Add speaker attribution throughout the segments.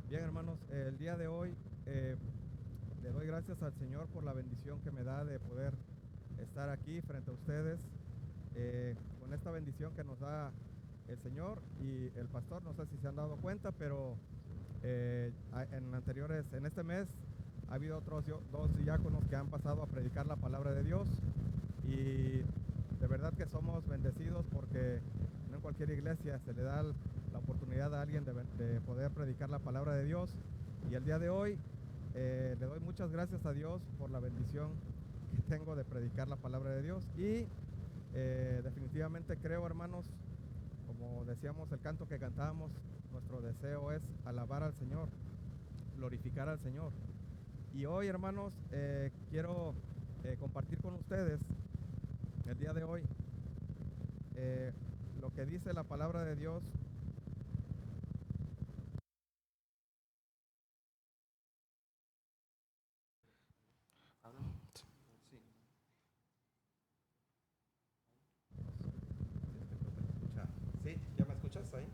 Speaker 1: Bien, hermanos, el día de hoy le doy gracias al Señor por la bendición que me da de poder estar aquí frente a ustedes con esta bendición que nos da el Señor y el pastor. No sé si se han dado cuenta, pero en este mes ha habido otros dos diáconos que han pasado a predicar la palabra de Dios, y de verdad que somos bendecidos porque no en cualquier iglesia se le da la oportunidad a alguien de poder predicar la palabra de Dios. Y el día de hoy le doy muchas gracias a Dios por la bendición que tengo de predicar la palabra de Dios. Y definitivamente creo, hermanos, como decíamos el canto que cantábamos, nuestro deseo es alabar al Señor, glorificar al Señor. Y hoy, hermanos, quiero compartir con ustedes el día de hoy lo que dice la palabra de Dios. Sí, ¿ya me escuchas ahí?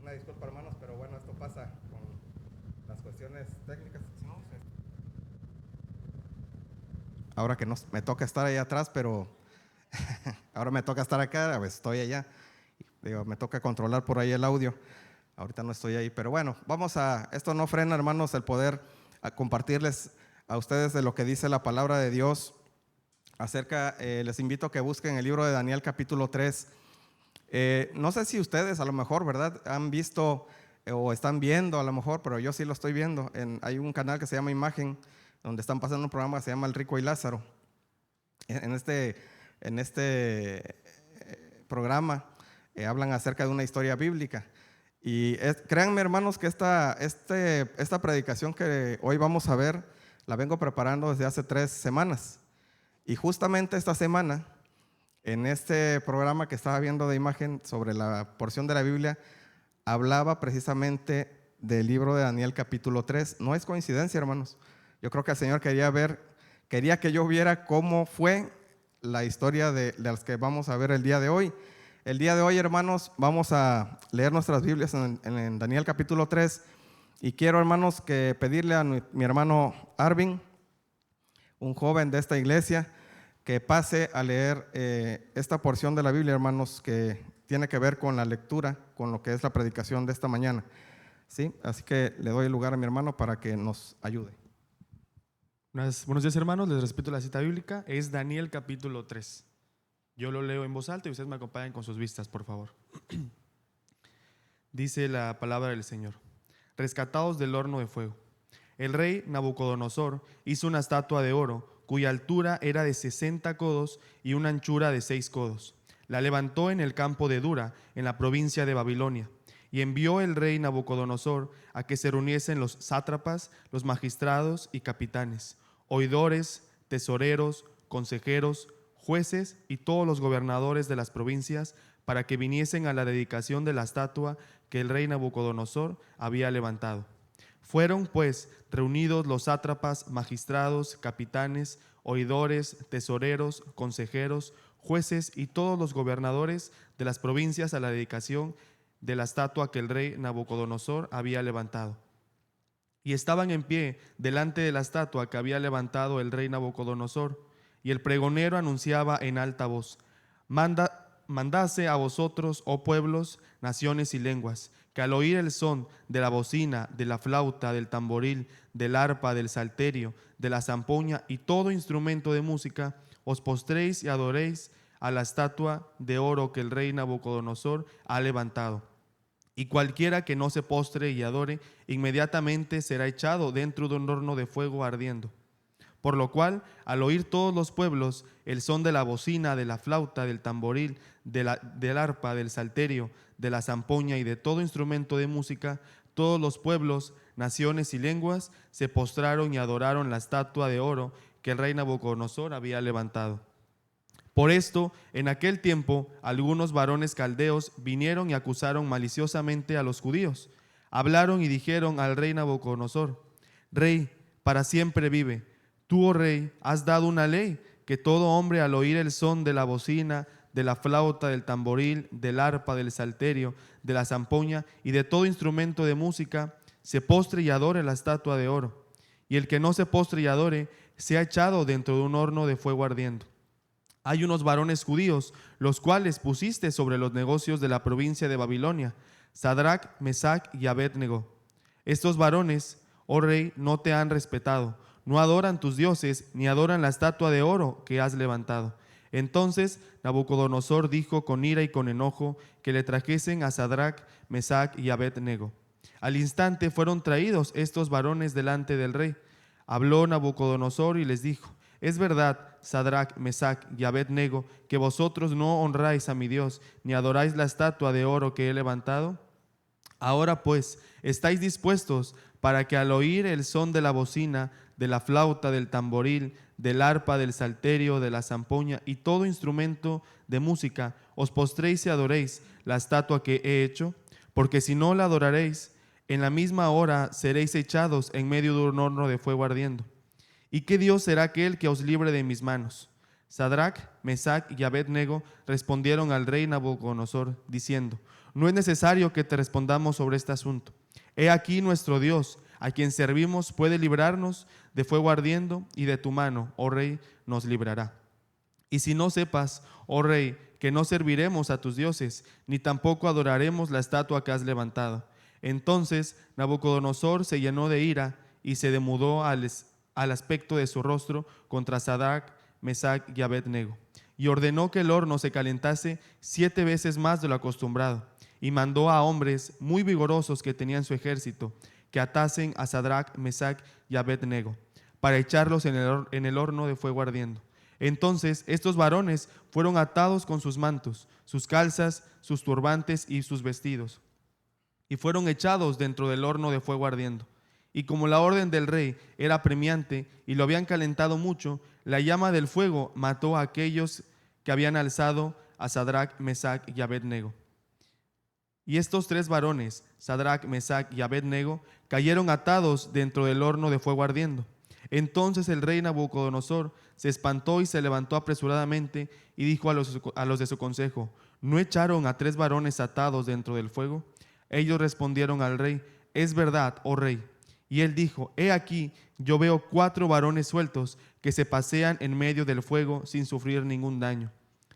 Speaker 1: Una disculpa, hermanos, pero bueno, esto pasa con las cuestiones técnicas. Ahora que me toca estar ahí atrás, pero ahora me toca estar acá, a veces estoy allá. Digo, me toca controlar por ahí el audio. Ahorita no estoy ahí, pero bueno, esto no frena, hermanos, el poder compartirles a ustedes de lo que dice la palabra de Dios les invito a que busquen el libro de Daniel capítulo 3. No sé si ustedes a lo mejor, ¿verdad?, han visto o están viendo a lo mejor, pero yo sí lo estoy viendo. Hay un canal que se llama Imagen, donde están pasando un programa que se llama El Rico y Lázaro. En este programa hablan acerca de una historia bíblica. Y créanme, hermanos, que esta predicación que hoy vamos a ver, la vengo preparando desde hace 3 semanas. Y justamente esta semana, en este programa que estaba viendo de Imagen sobre la porción de la Biblia, hablaba precisamente del libro de Daniel capítulo 3. No es coincidencia, hermanos. Yo creo que el Señor quería que yo viera cómo fue la historia de las que vamos a ver el día de hoy. El día de hoy, hermanos, vamos a leer nuestras Biblias en Daniel capítulo 3. Y quiero, hermanos, que pedirle a mi hermano Arvin, un joven de esta iglesia, que pase a leer esta porción de la Biblia, hermanos, que tiene que ver con la lectura, con lo que es la predicación de esta mañana. ¿Sí? Así que le doy el lugar a mi hermano para que nos ayude.
Speaker 2: Buenos días, hermanos, les respeto la cita bíblica, es Daniel capítulo 3. Yo lo leo en voz alta y ustedes me acompañan con sus vistas, por favor. Dice la palabra del Señor: rescatados del horno de fuego. El rey Nabucodonosor hizo una estatua de oro cuya altura era de 60 codos y una anchura de 6 codos. La levantó en el campo de Dura, en la provincia de Babilonia. Y envió el rey Nabucodonosor a que se reuniesen los sátrapas, los magistrados y capitanes, oidores, tesoreros, consejeros, jueces y todos los gobernadores de las provincias, para que viniesen a la dedicación de la estatua que el rey Nabucodonosor había levantado. Fueron, pues, reunidos los sátrapas, magistrados, capitanes, oidores, tesoreros, consejeros, jueces y todos los gobernadores de las provincias a la dedicación de la estatua que el rey Nabucodonosor había levantado. Y estaban en pie delante de la estatua que había levantado el rey Nabucodonosor, y el pregonero anunciaba en alta voz: mandase a vosotros, oh pueblos, naciones y lenguas, que al oír el son de la bocina, de la flauta, del tamboril, del arpa, del salterio, de la zampoña y todo instrumento de música, os postréis y adoréis a la estatua de oro que el rey Nabucodonosor ha levantado. Y cualquiera que no se postre y adore, inmediatamente será echado dentro de un horno de fuego ardiendo. Por lo cual, al oír todos los pueblos el son de la bocina, de la flauta, del tamboril, del arpa, del salterio, de la zampoña y de todo instrumento de música, todos los pueblos, naciones y lenguas se postraron y adoraron la estatua de oro que el rey Nabucodonosor había levantado. Por esto, en aquel tiempo, algunos varones caldeos vinieron y acusaron maliciosamente a los judíos. Hablaron y dijeron al rey Nabucodonosor: Rey, para siempre vive. Tú, oh rey, has dado una ley que todo hombre al oír el son de la bocina, de la flauta, del tamboril, del arpa, del salterio, de la zampoña y de todo instrumento de música, se postre y adore la estatua de oro. Y el que no se postre y adore, sea echado dentro de un horno de fuego ardiendo. Hay unos varones judíos, los cuales pusiste sobre los negocios de la provincia de Babilonia, Sadrac, Mesac y Abed-Nego. Estos varones, oh rey, no te han respetado, no adoran tus dioses, ni adoran la estatua de oro que has levantado. Entonces Nabucodonosor dijo con ira y con enojo que le trajesen a Sadrac, Mesac y Abed-Nego. Al instante fueron traídos estos varones delante del rey. Habló Nabucodonosor y les dijo: es verdad, Sadrac, Mesac y Abed-Nego, que vosotros no honráis a mi Dios, ni adoráis la estatua de oro que he levantado. Ahora pues, ¿estáis dispuestos para que al oír el son de la bocina, de la flauta, del tamboril, del arpa, del salterio, de la zampoña y todo instrumento de música, os postréis y adoréis la estatua que he hecho? Porque si no la adoraréis, en la misma hora seréis echados en medio de un horno de fuego ardiendo. ¿Y qué Dios será aquel que os libre de mis manos? Sadrac, Mesac y Abed-Nego respondieron al rey Nabucodonosor, diciendo: no es necesario que te respondamos sobre este asunto. He aquí nuestro Dios, a quien servimos, puede librarnos de fuego ardiendo, y de tu mano, oh rey, nos librará. Y si no sepas, oh rey, que no serviremos a tus dioses, ni tampoco adoraremos la estatua que has levantado. Entonces Nabucodonosor se llenó de ira y se demudó al aspecto de su rostro contra Sadrac, Mesac y Abed-Nego, y ordenó que el horno se calentase 7 veces más de lo acostumbrado, y mandó a hombres muy vigorosos que tenían su ejército que atasen a Sadrac, Mesac y Abed-Nego para echarlos en el horno de fuego ardiendo. Entonces estos varones fueron atados con sus mantos, sus calzas, sus turbantes y sus vestidos, y fueron echados dentro del horno de fuego ardiendo. Y como la orden del rey era apremiante y lo habían calentado mucho, la llama del fuego mató a aquellos que habían alzado a Sadrac, Mesac y Abed-Nego. Y estos 3 varones, Sadrac, Mesac y Abed-Nego, cayeron atados dentro del horno de fuego ardiendo. Entonces el rey Nabucodonosor se espantó y se levantó apresuradamente y dijo a los de su consejo: ¿no echaron a 3 varones atados dentro del fuego? Ellos respondieron al rey: es verdad, oh rey. Y él dijo: he aquí, yo veo 4 varones sueltos que se pasean en medio del fuego sin sufrir ningún daño.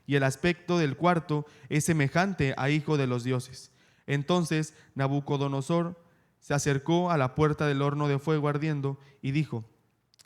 Speaker 2: Y el aspecto del cuarto es semejante a hijo de los dioses. Entonces Nabucodonosor se acercó a la puerta del horno de fuego ardiendo y dijo: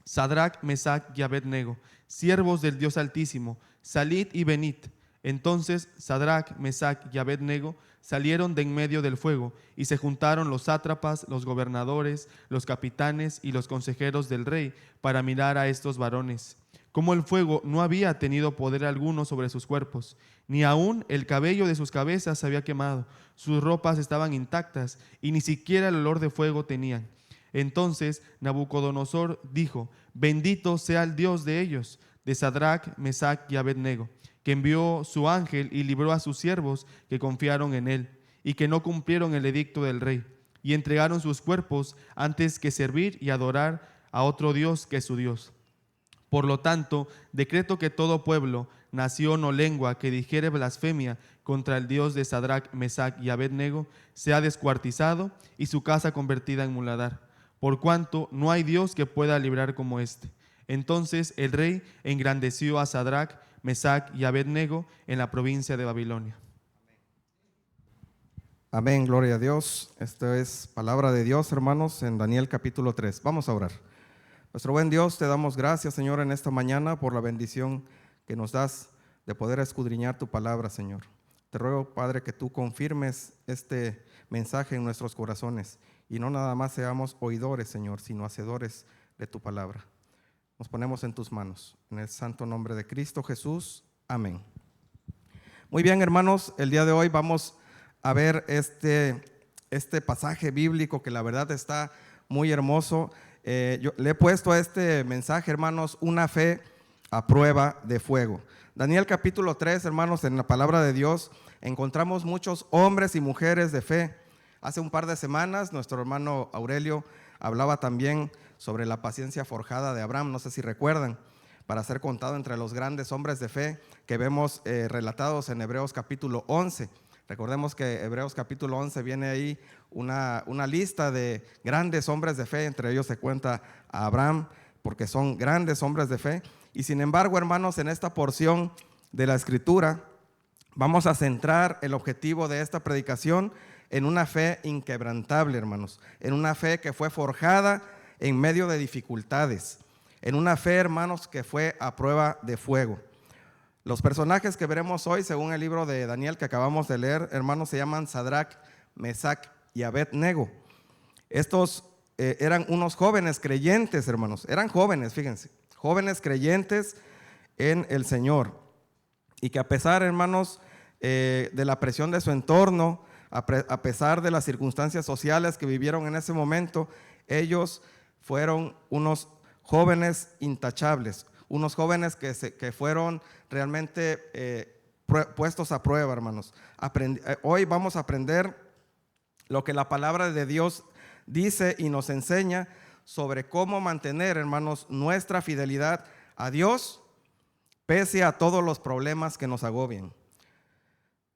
Speaker 2: Sadrac, Mesac y Abed-Nego, siervos del Dios Altísimo, salid y venid. Entonces Sadrac, Mesac y Abed-Nego salieron de en medio del fuego, y se juntaron los sátrapas, los gobernadores, los capitanes y los consejeros del rey para mirar a estos varones. Como el fuego no había tenido poder alguno sobre sus cuerpos, ni aun el cabello de sus cabezas se había quemado, sus ropas estaban intactas y ni siquiera el olor de fuego tenían. Entonces Nabucodonosor dijo: bendito sea el Dios de ellos, de Sadrac, Mesac y Abed-Nego, que envió su ángel y libró a sus siervos que confiaron en él y que no cumplieron el edicto del rey, y entregaron sus cuerpos antes que servir y adorar a otro Dios que su Dios. Por lo tanto, decreto que todo pueblo, nación o lengua que dijere blasfemia contra el Dios de Sadrac, Mesac y Abed-Nego sea descuartizado y su casa convertida en muladar, por cuanto no hay Dios que pueda librar como éste. Entonces el rey engrandeció a Sadrac, Mesac y Abed-Nego en la provincia de Babilonia.
Speaker 1: Amén, gloria a Dios. Esto es palabra de Dios, hermanos, en Daniel capítulo 3. Vamos a orar. Nuestro buen Dios, te damos gracias, Señor, en esta mañana por la bendición que nos das de poder escudriñar tu palabra, Señor. Te ruego, Padre, que tú confirmes este mensaje en nuestros corazones y no nada más seamos oidores, Señor, sino hacedores de tu palabra. Nos ponemos en tus manos, en el santo nombre de Cristo Jesús. Amén. Muy bien, hermanos, el día de hoy vamos a ver este pasaje bíblico que la verdad está muy hermoso. Yo le he puesto a este mensaje, hermanos, una fe a prueba de fuego. Daniel capítulo 3, hermanos, en la palabra de Dios encontramos muchos hombres y mujeres de fe. Hace un par de semanas nuestro hermano Aurelio hablaba también sobre la paciencia forjada de Abraham, no sé si recuerdan, para ser contado entre los grandes hombres de fe que vemos relatados en Hebreos capítulo 11. Recordemos que Hebreos capítulo 11 viene ahí una lista de grandes hombres de fe, entre ellos se cuenta a Abraham, porque son grandes hombres de fe. Y sin embargo, hermanos, en esta porción de la Escritura vamos a centrar el objetivo de esta predicación en una fe inquebrantable, hermanos, en una fe que fue forjada en medio de dificultades, en una fe, hermanos, que fue a prueba de fuego. Los personajes que veremos hoy, según el libro de Daniel que acabamos de leer, hermanos, se llaman Sadrach, Mesach y Abed-Nego. Estos eran unos jóvenes creyentes, hermanos. Eran jóvenes, fíjense, jóvenes creyentes en el Señor. Y que a pesar, hermanos, de la presión de su entorno, a pesar de las circunstancias sociales que vivieron en ese momento, ellos fueron unos jóvenes intachables, unos jóvenes que fueron realmente puestos a prueba, hermanos. Hoy vamos a aprender lo que la palabra de Dios dice y nos enseña sobre cómo mantener, hermanos, nuestra fidelidad a Dios pese a todos los problemas que nos agobien,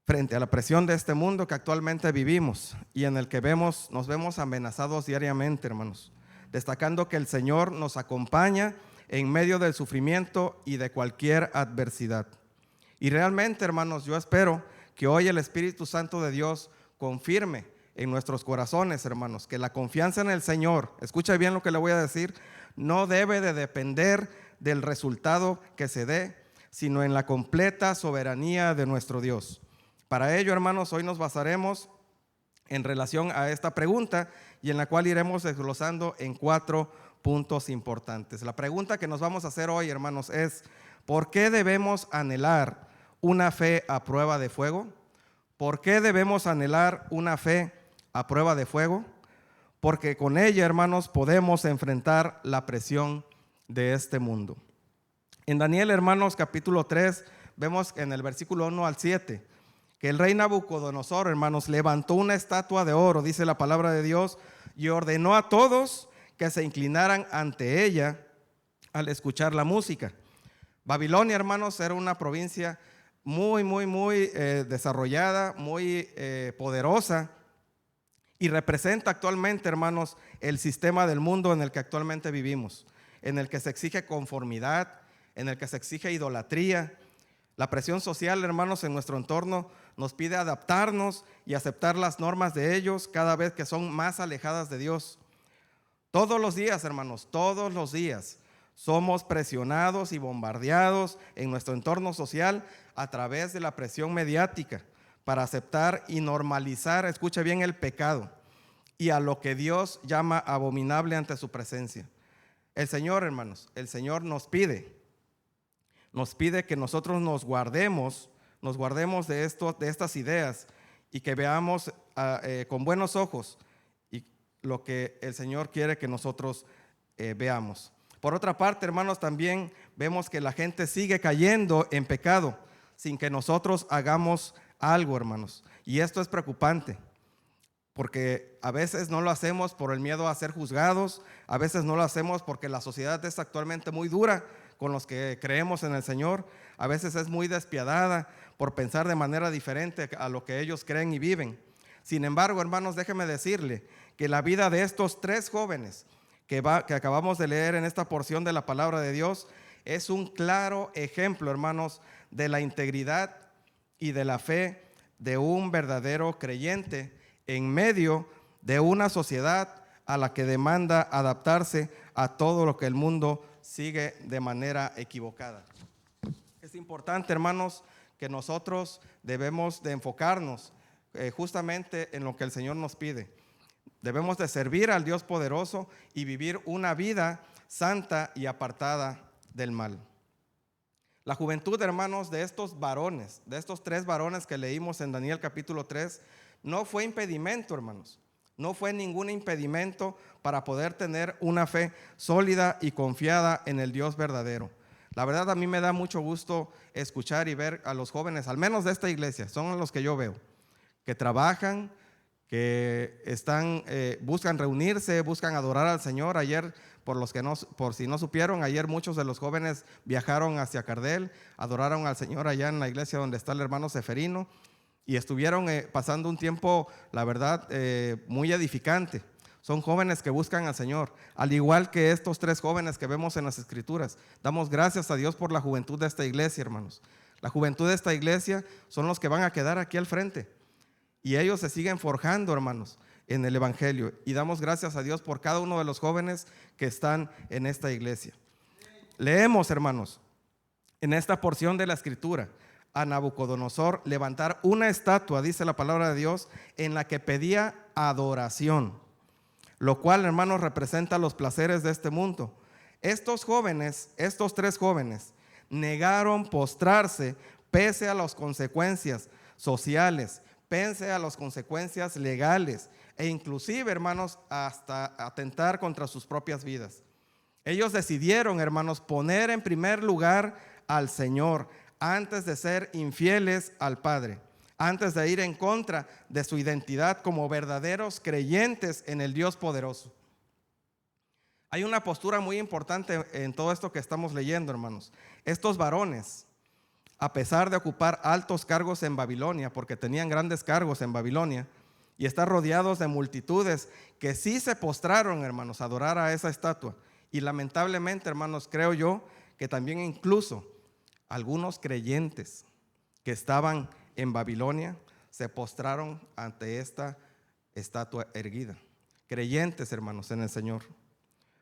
Speaker 1: frente a la presión de este mundo que actualmente vivimos y en el que nos vemos amenazados diariamente, hermanos, destacando que el Señor nos acompaña en medio del sufrimiento y de cualquier adversidad. Y realmente, hermanos, yo espero que hoy el Espíritu Santo de Dios confirme en nuestros corazones, hermanos, que la confianza en el Señor, escucha bien lo que le voy a decir, no debe de depender del resultado que se dé, sino en la completa soberanía de nuestro Dios. Para ello, hermanos, hoy nos basaremos en relación a esta pregunta y en la cual iremos desglosando en 4 puntos importantes. La pregunta que nos vamos a hacer hoy, hermanos, es: ¿por qué debemos anhelar una fe a prueba de fuego? ¿Por qué debemos anhelar una fe a prueba de fuego? Porque con ella, hermanos, podemos enfrentar la presión de este mundo. En Daniel, hermanos, capítulo 3, vemos en el versículo 1 al 7 que el rey Nabucodonosor, hermanos, levantó una estatua de oro, dice la palabra de Dios, y ordenó a todos que se inclinaran ante ella al escuchar la música. Babilonia, hermanos, era una provincia muy desarrollada, muy poderosa, y representa actualmente, hermanos, el sistema del mundo en el que actualmente vivimos, en el que se exige conformidad, en el que se exige idolatría. La presión social, hermanos, en nuestro entorno nos pide adaptarnos y aceptar las normas de ellos cada vez que son más alejadas de Dios. Todos los días, hermanos, todos los días somos presionados y bombardeados en nuestro entorno social a través de la presión mediática para aceptar y normalizar, escucha bien, el pecado y a lo que Dios llama abominable ante su presencia. El Señor, hermanos, el Señor nos pide que nosotros nos guardemos de estas ideas y que veamos con buenos ojos y lo que el Señor quiere que nosotros veamos. Por otra parte, hermanos, también vemos que la gente sigue cayendo en pecado sin que nosotros hagamos algo, hermanos. Y esto es preocupante, porque a veces no lo hacemos por el miedo a ser juzgados, a veces no lo hacemos porque la sociedad es actualmente muy dura con los que creemos en el Señor, a veces es muy despiadada por pensar de manera diferente a lo que ellos creen y viven. Sin embargo, hermanos, déjeme decirle que la vida de estos 3 jóvenes que acabamos de leer en esta porción de la palabra de Dios es un claro ejemplo, hermanos, de la integridad y de la fe de un verdadero creyente en medio de una sociedad a la que demanda adaptarse a todo lo que el mundo sigue de manera equivocada. Es importante, hermanos, que nosotros debemos de enfocarnos justamente en lo que el Señor nos pide. Debemos de servir al Dios poderoso y vivir una vida santa y apartada del mal. La juventud, hermanos, de estos varones, de estos 3 varones que leímos en Daniel capítulo 3, no fue impedimento, hermanos. No fue ningún impedimento para poder tener una fe sólida y confiada en el Dios verdadero. La verdad, a mí me da mucho gusto escuchar y ver a los jóvenes, al menos de esta iglesia, son los que yo veo, que trabajan, que buscan reunirse, buscan adorar al Señor. Ayer, por si no supieron, ayer muchos de los jóvenes viajaron hacia Cardel, adoraron al Señor allá en la iglesia donde está el hermano Seferino. y estuvieron pasando un tiempo, la verdad, muy edificante. Son jóvenes que buscan al Señor, al igual que estos 3 jóvenes que vemos en las Escrituras. Damos gracias a Dios por la juventud de esta iglesia, hermanos. La juventud de esta iglesia son los que van a quedar aquí al frente, y ellos se siguen forjando, hermanos, en el Evangelio, y damos gracias a Dios por cada uno de los jóvenes que están en esta iglesia. Leemos, hermanos, en esta porción de la Escritura, a Nabucodonosor levantar una estatua, dice la palabra de Dios, en la que pedía adoración, lo cual, hermanos, representa los placeres de este mundo. Estos jóvenes, estos 3 jóvenes, negaron postrarse pese a las consecuencias sociales, pese a las consecuencias legales, e inclusive, hermanos, hasta atentar contra sus propias vidas. Ellos decidieron, hermanos, poner en primer lugar al Señor antes de ser infieles al Padre, antes de ir en contra de su identidad como verdaderos creyentes en el Dios poderoso. Hay una postura muy importante en todo esto que estamos leyendo, hermanos. Estos varones, a pesar de ocupar altos cargos en Babilonia, porque tenían grandes cargos en Babilonia, y estar rodeados de multitudes que sí se postraron, hermanos, a adorar a esa estatua. Y lamentablemente, hermanos, creo yo que también incluso algunos creyentes que estaban en Babilonia se postraron ante esta estatua erguida. Creyentes, hermanos, en el Señor.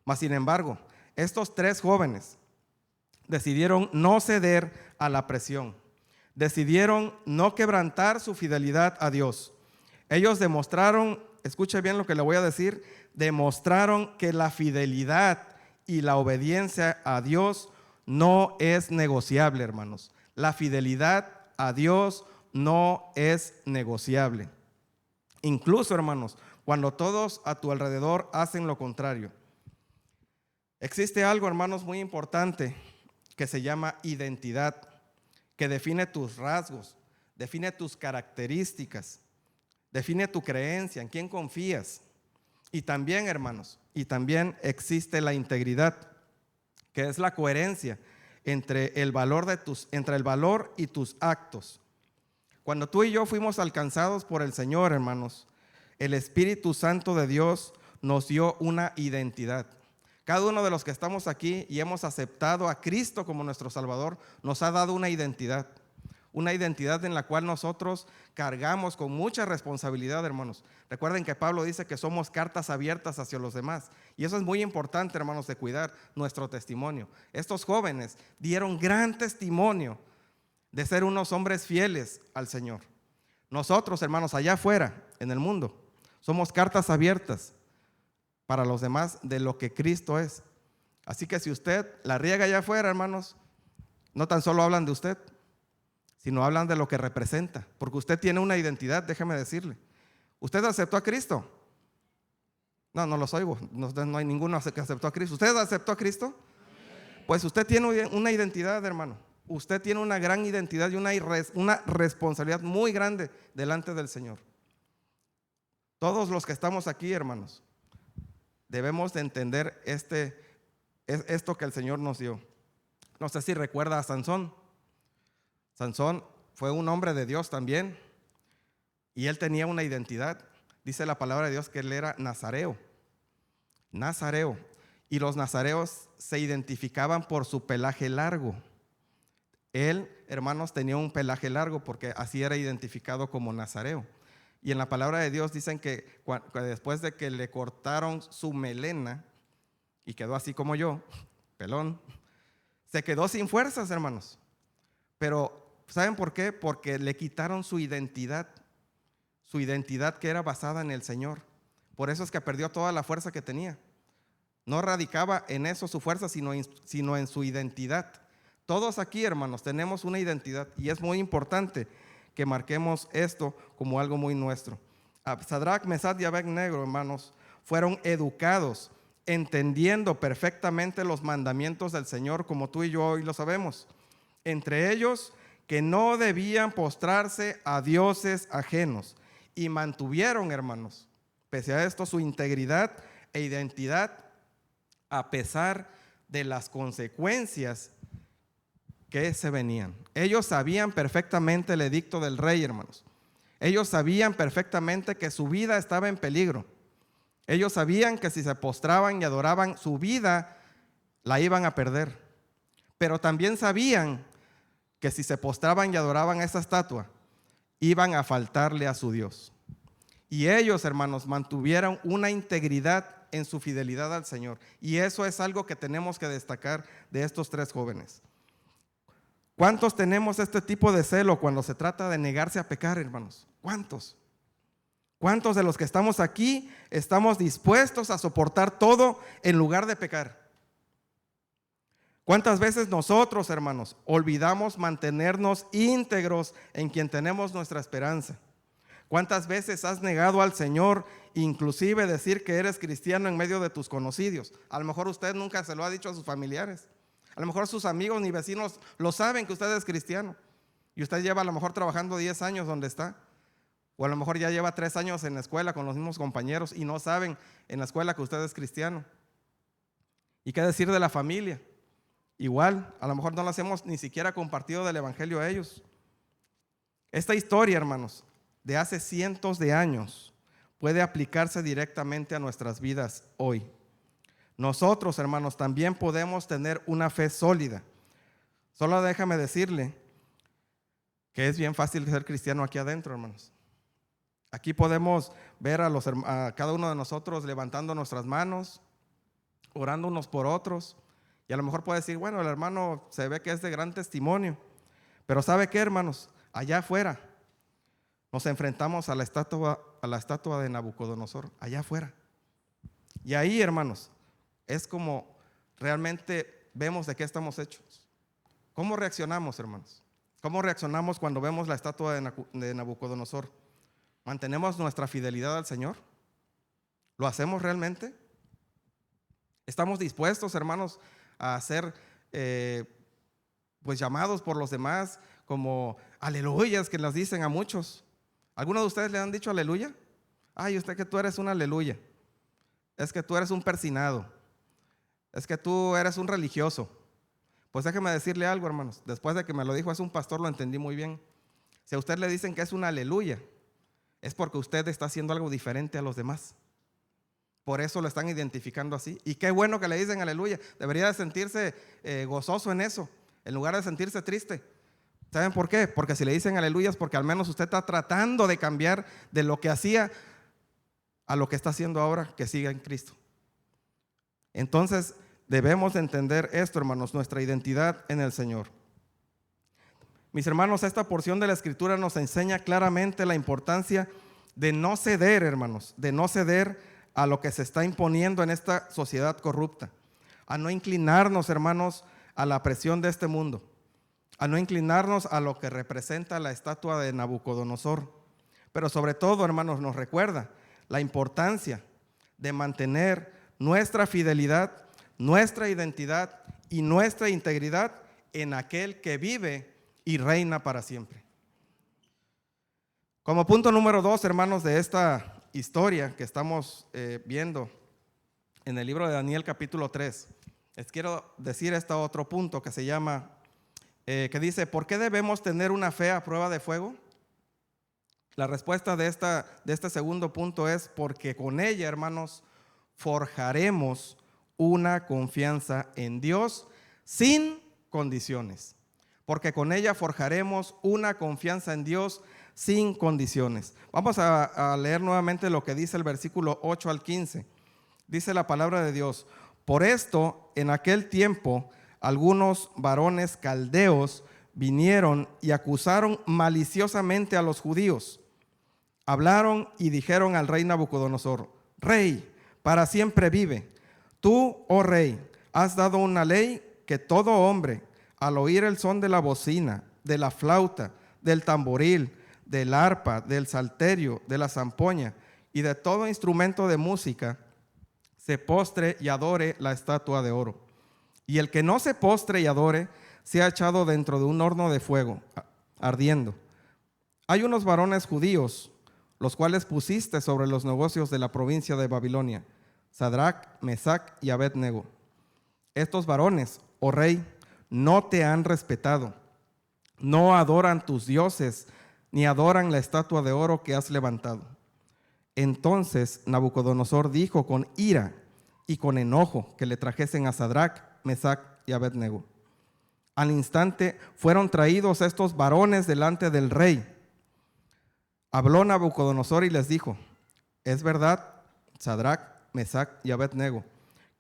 Speaker 1: Mas, sin embargo, estos 3 jóvenes decidieron no ceder a la presión. Decidieron no quebrantar su fidelidad a Dios. Ellos demostraron, escuche bien lo que le voy a decir, demostraron que la fidelidad y la obediencia a Dios no es negociable, hermanos. La fidelidad a Dios no es negociable. Incluso, hermanos, cuando todos a tu alrededor hacen lo contrario. Existe algo, hermanos, muy importante que se llama identidad, que define tus rasgos, define tus características, define tu creencia, en quién confías. Y también, hermanos, y también existe la integridad, que es la coherencia entre el valor y tus actos. Cuando tú y yo fuimos alcanzados por el Señor, hermanos, el Espíritu Santo de Dios nos dio una identidad. Cada uno de los que estamos aquí y hemos aceptado a Cristo como nuestro Salvador, nos ha dado una identidad en la cual nosotros cargamos con mucha responsabilidad, hermanos. Recuerden que Pablo dice que somos cartas abiertas hacia los demás, y eso es muy importante, hermanos, de cuidar nuestro testimonio. Estos jóvenes dieron gran testimonio de ser unos hombres fieles al Señor. Nosotros, hermanos, allá afuera, en el mundo, somos cartas abiertas para los demás de lo que Cristo es. Así que si usted la riega allá afuera, hermanos, no tan solo hablan de usted, sino hablan de lo que representa, porque usted tiene una identidad, déjeme decirle. ¿Usted aceptó a Cristo? No los oigo, no hay ninguno que aceptó a Cristo. ¿Usted aceptó a Cristo? Pues usted tiene una identidad, hermano. Usted tiene una gran identidad y una responsabilidad muy grande delante del Señor. Todos los que estamos aquí, hermanos, debemos de entender esto que el Señor nos dio. No sé si recuerda a Sansón. Sansón fue un hombre de Dios también, y él tenía una identidad. Dice la palabra de Dios que él era nazareo. Y los nazareos se identificaban por su pelaje largo. Él, hermanos, tenía un pelaje largo porque así era identificado como nazareo. Y en la palabra de Dios dicen que después de que le cortaron su melena y quedó así como yo, pelón, se quedó sin fuerzas, hermanos. Pero ¿saben por qué? Porque le quitaron su identidad que era basada en el Señor. Por eso es que perdió toda la fuerza que tenía. No radicaba en eso su fuerza, sino en su identidad. Todos aquí, hermanos, tenemos una identidad, y es muy importante que marquemos esto como algo muy nuestro. Sadrac, Mesach y Abed-Nego, hermanos, fueron educados entendiendo perfectamente los mandamientos del Señor, como tú y yo hoy lo sabemos. Entre ellos, que no debían postrarse a dioses ajenos, y mantuvieron, hermanos, pese a esto, su integridad e identidad a pesar de las consecuencias que se venían. Ellos sabían perfectamente el edicto del rey, hermanos. Ellos sabían perfectamente que su vida estaba en peligro. Ellos sabían que si se postraban y adoraban, su vida la iban a perder. Pero también sabían que si se postraban y adoraban a esa estatua, iban a faltarle a su Dios. Y ellos, hermanos, mantuvieron una integridad en su fidelidad al Señor. Y eso es algo que tenemos que destacar de estos tres jóvenes. ¿Cuántos tenemos este tipo de celo cuando se trata de negarse a pecar, hermanos? ¿Cuántos? ¿Cuántos de los que estamos aquí estamos dispuestos a soportar todo en lugar de pecar? ¿Cuántas veces nosotros, hermanos, olvidamos mantenernos íntegros en quien tenemos nuestra esperanza? ¿Cuántas veces has negado al Señor, inclusive decir que eres cristiano en medio de tus conocidos? A lo mejor usted nunca se lo ha dicho a sus familiares. A lo mejor sus amigos ni vecinos lo saben que usted es cristiano. Y usted lleva a lo mejor trabajando 10 años donde está. O a lo mejor ya lleva 3 años en la escuela con los mismos compañeros y no saben en la escuela que usted es cristiano. ¿Y qué decir de la familia? Igual, a lo mejor no les hemos ni siquiera compartido del evangelio a ellos. Esta historia, hermanos, de hace cientos de años, puede aplicarse directamente a nuestras vidas hoy. Nosotros, hermanos, también podemos tener una fe sólida. Solo déjame decirle que es bien fácil ser cristiano aquí adentro, hermanos. Aquí podemos ver a cada uno de nosotros levantando nuestras manos, orando unos por otros. Y a lo mejor puede decir, bueno, el hermano se ve que es de gran testimonio. Pero ¿sabe qué, hermanos? Allá afuera nos enfrentamos a la estatua de Nabucodonosor, allá afuera. Y ahí, hermanos, es como realmente vemos de qué estamos hechos. ¿Cómo reaccionamos, hermanos? ¿Cómo reaccionamos cuando vemos la estatua de Nabucodonosor? ¿Mantenemos nuestra fidelidad al Señor? ¿Lo hacemos realmente? ¿Estamos dispuestos, hermanos, a ser pues llamados por los demás como aleluyas que nos dicen a muchos? ¿Algunos de ustedes le han dicho aleluya? Ay, usted que tú eres un aleluya. Es que tú eres un persinado. Es que tú eres un religioso. Pues déjeme decirle algo, hermanos. Después de que me lo dijo es un pastor, lo entendí muy bien. Si a usted le dicen que es un aleluya, es porque usted está haciendo algo diferente a los demás. Por eso lo están identificando así. Y qué bueno que le dicen aleluya. Debería de sentirse gozoso en eso, en lugar de sentirse triste. ¿Saben por qué? Porque si le dicen aleluya es porque al menos usted está tratando de cambiar de lo que hacía a lo que está haciendo ahora, que siga en Cristo. Entonces debemos de entender esto, hermanos, nuestra identidad en el Señor. Mis hermanos, esta porción de la Escritura nos enseña claramente la importancia de no ceder, hermanos, de no ceder a lo que se está imponiendo en esta sociedad corrupta, a no inclinarnos, hermanos, a la presión de este mundo, a no inclinarnos a lo que representa la estatua de Nabucodonosor. Pero sobre todo, hermanos, nos recuerda la importancia de mantener nuestra fidelidad, nuestra identidad y nuestra integridad en aquel que vive y reina para siempre. Como punto número 2, hermanos, de esta historia que estamos viendo en el libro de Daniel capítulo 3, les quiero decir este otro punto que se llama, que dice, ¿por qué debemos tener una fe a prueba de fuego? La respuesta de este segundo punto es porque con ella, hermanos, forjaremos una confianza en Dios sin condiciones. Porque con ella forjaremos una confianza en Dios sin condiciones. Vamos a leer nuevamente lo que dice el versículo 8 al 15. Dice la palabra de Dios: por esto, en aquel tiempo, algunos varones caldeos vinieron y acusaron maliciosamente a los judíos. Hablaron y dijeron al rey Nabucodonosor: Rey, para siempre vive. Tú, oh rey, has dado una ley que todo hombre, al oír el son de la bocina, de la flauta, del tamboril, del arpa, del salterio, de la zampoña y de todo instrumento de música, se postre y adore la estatua de oro. Y el que no se postre y adore, sea echado dentro de un horno de fuego, ardiendo. Hay unos varones judíos, los cuales pusiste sobre los negocios de la provincia de Babilonia, Sadrach, Mesach y Abed-nego. Estos varones, oh rey, no te han respetado, no adoran tus dioses ni adoran la estatua de oro que has levantado. Entonces Nabucodonosor dijo con ira y con enojo que le trajesen a Sadrach, Mesach y Abednego. Al instante fueron traídos estos varones delante del rey. Habló Nabucodonosor y les dijo: es verdad, Sadrach, Mesach y Abednego,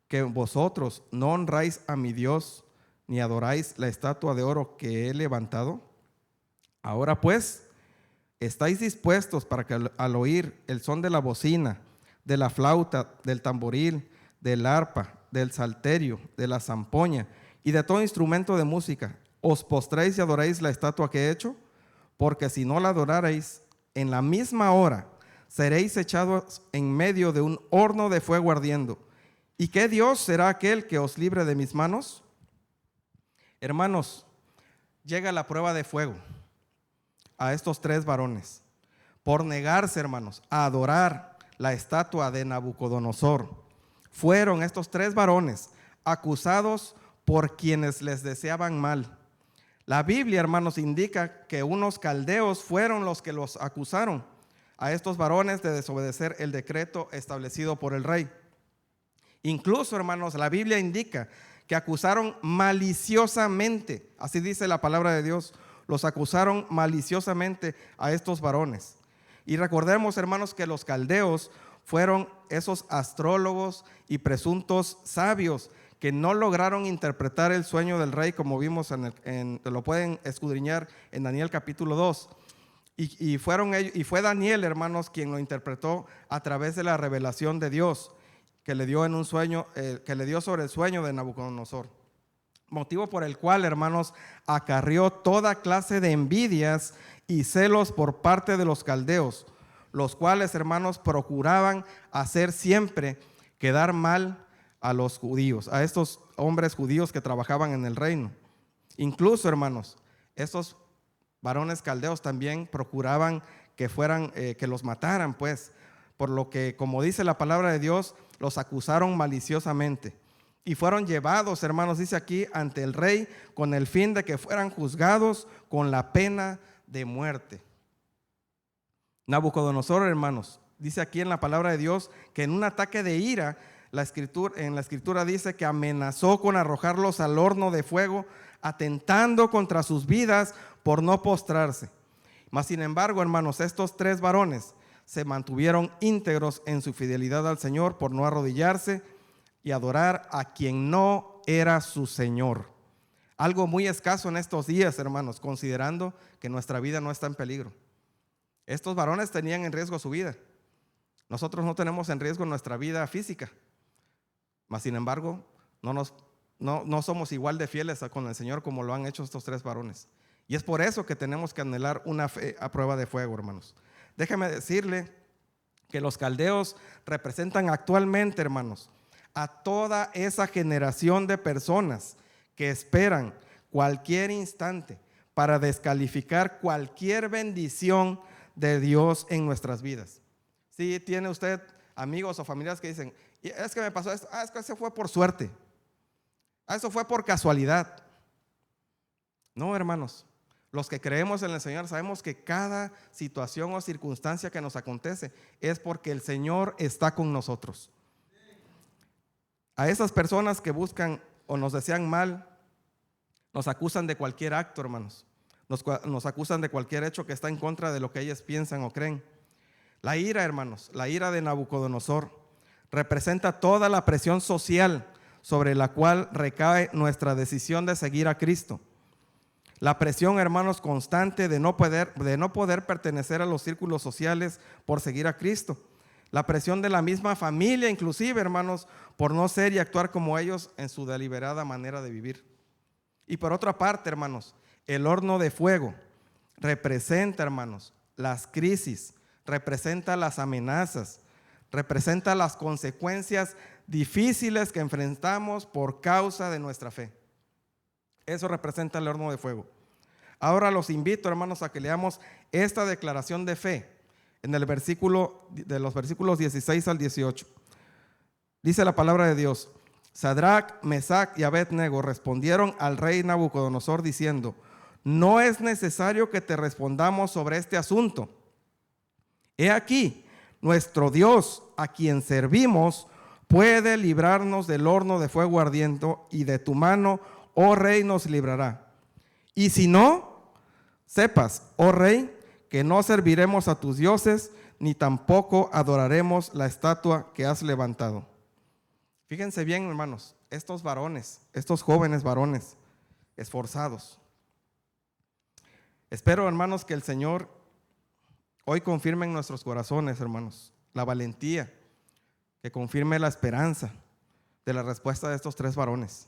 Speaker 1: que vosotros no honráis a mi Dios ni adoráis la estatua de oro que he levantado. Ahora pues, ¿estáis dispuestos para que al oír el son de la bocina, de la flauta, del tamboril, del arpa, del salterio, de la zampoña y de todo instrumento de música, os postréis y adoréis la estatua que he hecho? Porque si no la adoraréis, en la misma hora seréis echados en medio de un horno de fuego ardiendo. ¿Y qué Dios será aquel que os libre de mis manos? Hermanos, llega la prueba de fuego a estos tres varones por negarse, hermanos, a adorar la estatua de Nabucodonosor. Fueron estos tres varones acusados por quienes les deseaban mal. La Biblia, hermanos, indica que unos caldeos fueron los que los acusaron a estos varones de desobedecer el decreto establecido por el rey. Incluso, hermanos, la Biblia indica que acusaron maliciosamente, así dice la palabra de Dios, los acusaron maliciosamente a estos varones. Y recordemos, hermanos, que los caldeos fueron esos astrólogos y presuntos sabios que no lograron interpretar el sueño del rey, como vimos lo pueden escudriñar en Daniel capítulo 2. Y fue Daniel, hermanos, quien lo interpretó a través de la revelación de Dios que le dio en un sueño, que le dio sobre el sueño de Nabucodonosor. Motivo por el cual, hermanos, acarrió toda clase de envidias y celos por parte de los caldeos, los cuales, hermanos, procuraban hacer siempre quedar mal a los judíos, a estos hombres judíos que trabajaban en el reino. Incluso, hermanos, estos varones caldeos también procuraban que los mataran, pues, por lo que, como dice la palabra de Dios, los acusaron maliciosamente. Y fueron llevados, hermanos, dice aquí, ante el rey con el fin de que fueran juzgados con la pena de muerte. Nabucodonosor, hermanos, dice aquí en la palabra de Dios que en un ataque de ira, en la escritura dice que amenazó con arrojarlos al horno de fuego, atentando contra sus vidas por no postrarse. Mas sin embargo, hermanos, estos tres varones se mantuvieron íntegros en su fidelidad al Señor por no arrodillarse y adorar a quien no era su Señor. Algo muy escaso en estos días, hermanos, considerando que nuestra vida no está en peligro. Estos varones tenían en riesgo su vida. Nosotros no tenemos en riesgo nuestra vida física. Mas sin embargo, no somos igual de fieles con el Señor como lo han hecho estos tres varones. Y es por eso que tenemos que anhelar una fe a prueba de fuego, hermanos. Déjeme decirle que los caldeos representan actualmente, hermanos, a toda esa generación de personas que esperan cualquier instante para descalificar cualquier bendición de Dios en nuestras vidas. Si tiene usted amigos o familiares que dicen: es que me pasó esto, es que eso fue por suerte, eso fue por casualidad. No, hermanos, los que creemos en el Señor sabemos que cada situación o circunstancia que nos acontece es porque el Señor está con nosotros. A esas personas que buscan o nos desean mal, nos acusan de cualquier acto, hermanos. Nos acusan de cualquier hecho que está en contra de lo que ellos piensan o creen. La ira, hermanos, la ira de Nabucodonosor representa toda la presión social sobre la cual recae nuestra decisión de seguir a Cristo. La presión, hermanos, constante de no poder pertenecer a los círculos sociales por seguir a Cristo. La presión de la misma familia, inclusive, hermanos, por no ser y actuar como ellos en su deliberada manera de vivir. Y por otra parte, hermanos, el horno de fuego representa, hermanos, las crisis, representa las amenazas, representa las consecuencias difíciles que enfrentamos por causa de nuestra fe. Eso representa el horno de fuego. Ahora los invito, hermanos, a que leamos esta declaración de fe en el versículo, de los versículos 16 al 18. Dice la palabra de Dios: Sadrach, Mesach y Abednego respondieron al rey Nabucodonosor diciendo: no es necesario que te respondamos sobre este asunto. He aquí, nuestro Dios, a quien servimos, puede librarnos del horno de fuego ardiente, y de tu mano, oh rey, nos librará. Y si no, sepas, oh rey, que no serviremos a tus dioses, ni tampoco adoraremos la estatua que has levantado. Fíjense bien, hermanos, estos varones, estos jóvenes varones esforzados. Espero, hermanos, que el Señor hoy confirme en nuestros corazones, hermanos, la valentía, que confirme la esperanza de la respuesta de estos tres varones.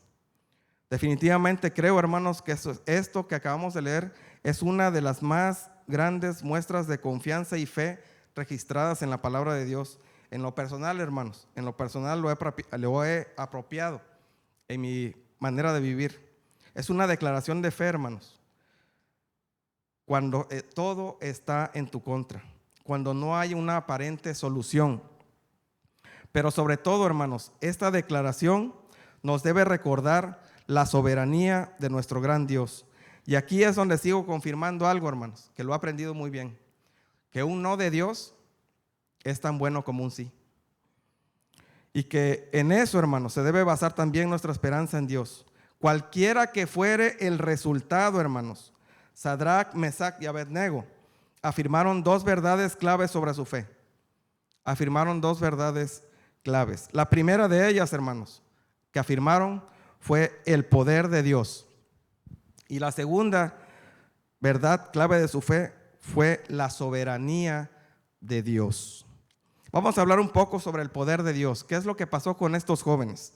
Speaker 1: Definitivamente creo, hermanos, que esto que acabamos de leer es una de las más grandes muestras de confianza y fe registradas en la palabra de Dios. En lo personal, hermanos, en lo personal lo he apropiado en mi manera de vivir. Es una declaración de fe, hermanos. Cuando todo está en tu contra, cuando no hay una aparente solución. Pero sobre todo, hermanos, esta declaración nos debe recordar la soberanía de nuestro gran Dios. Y aquí es donde sigo confirmando algo, hermanos, que lo he aprendido muy bien, que un no de Dios es tan bueno como un sí. Y que en eso, hermanos, se debe basar también nuestra esperanza en Dios. Cualquiera que fuere el resultado, hermanos, Sadrach, Mesach y Abednego afirmaron dos verdades claves sobre su fe. Afirmaron dos verdades claves. La primera de ellas, hermanos, que afirmaron fue el poder de Dios. Y la segunda verdad clave de su fe fue la soberanía de Dios. Vamos a hablar un poco sobre el poder de Dios. ¿Qué es lo que pasó con estos jóvenes?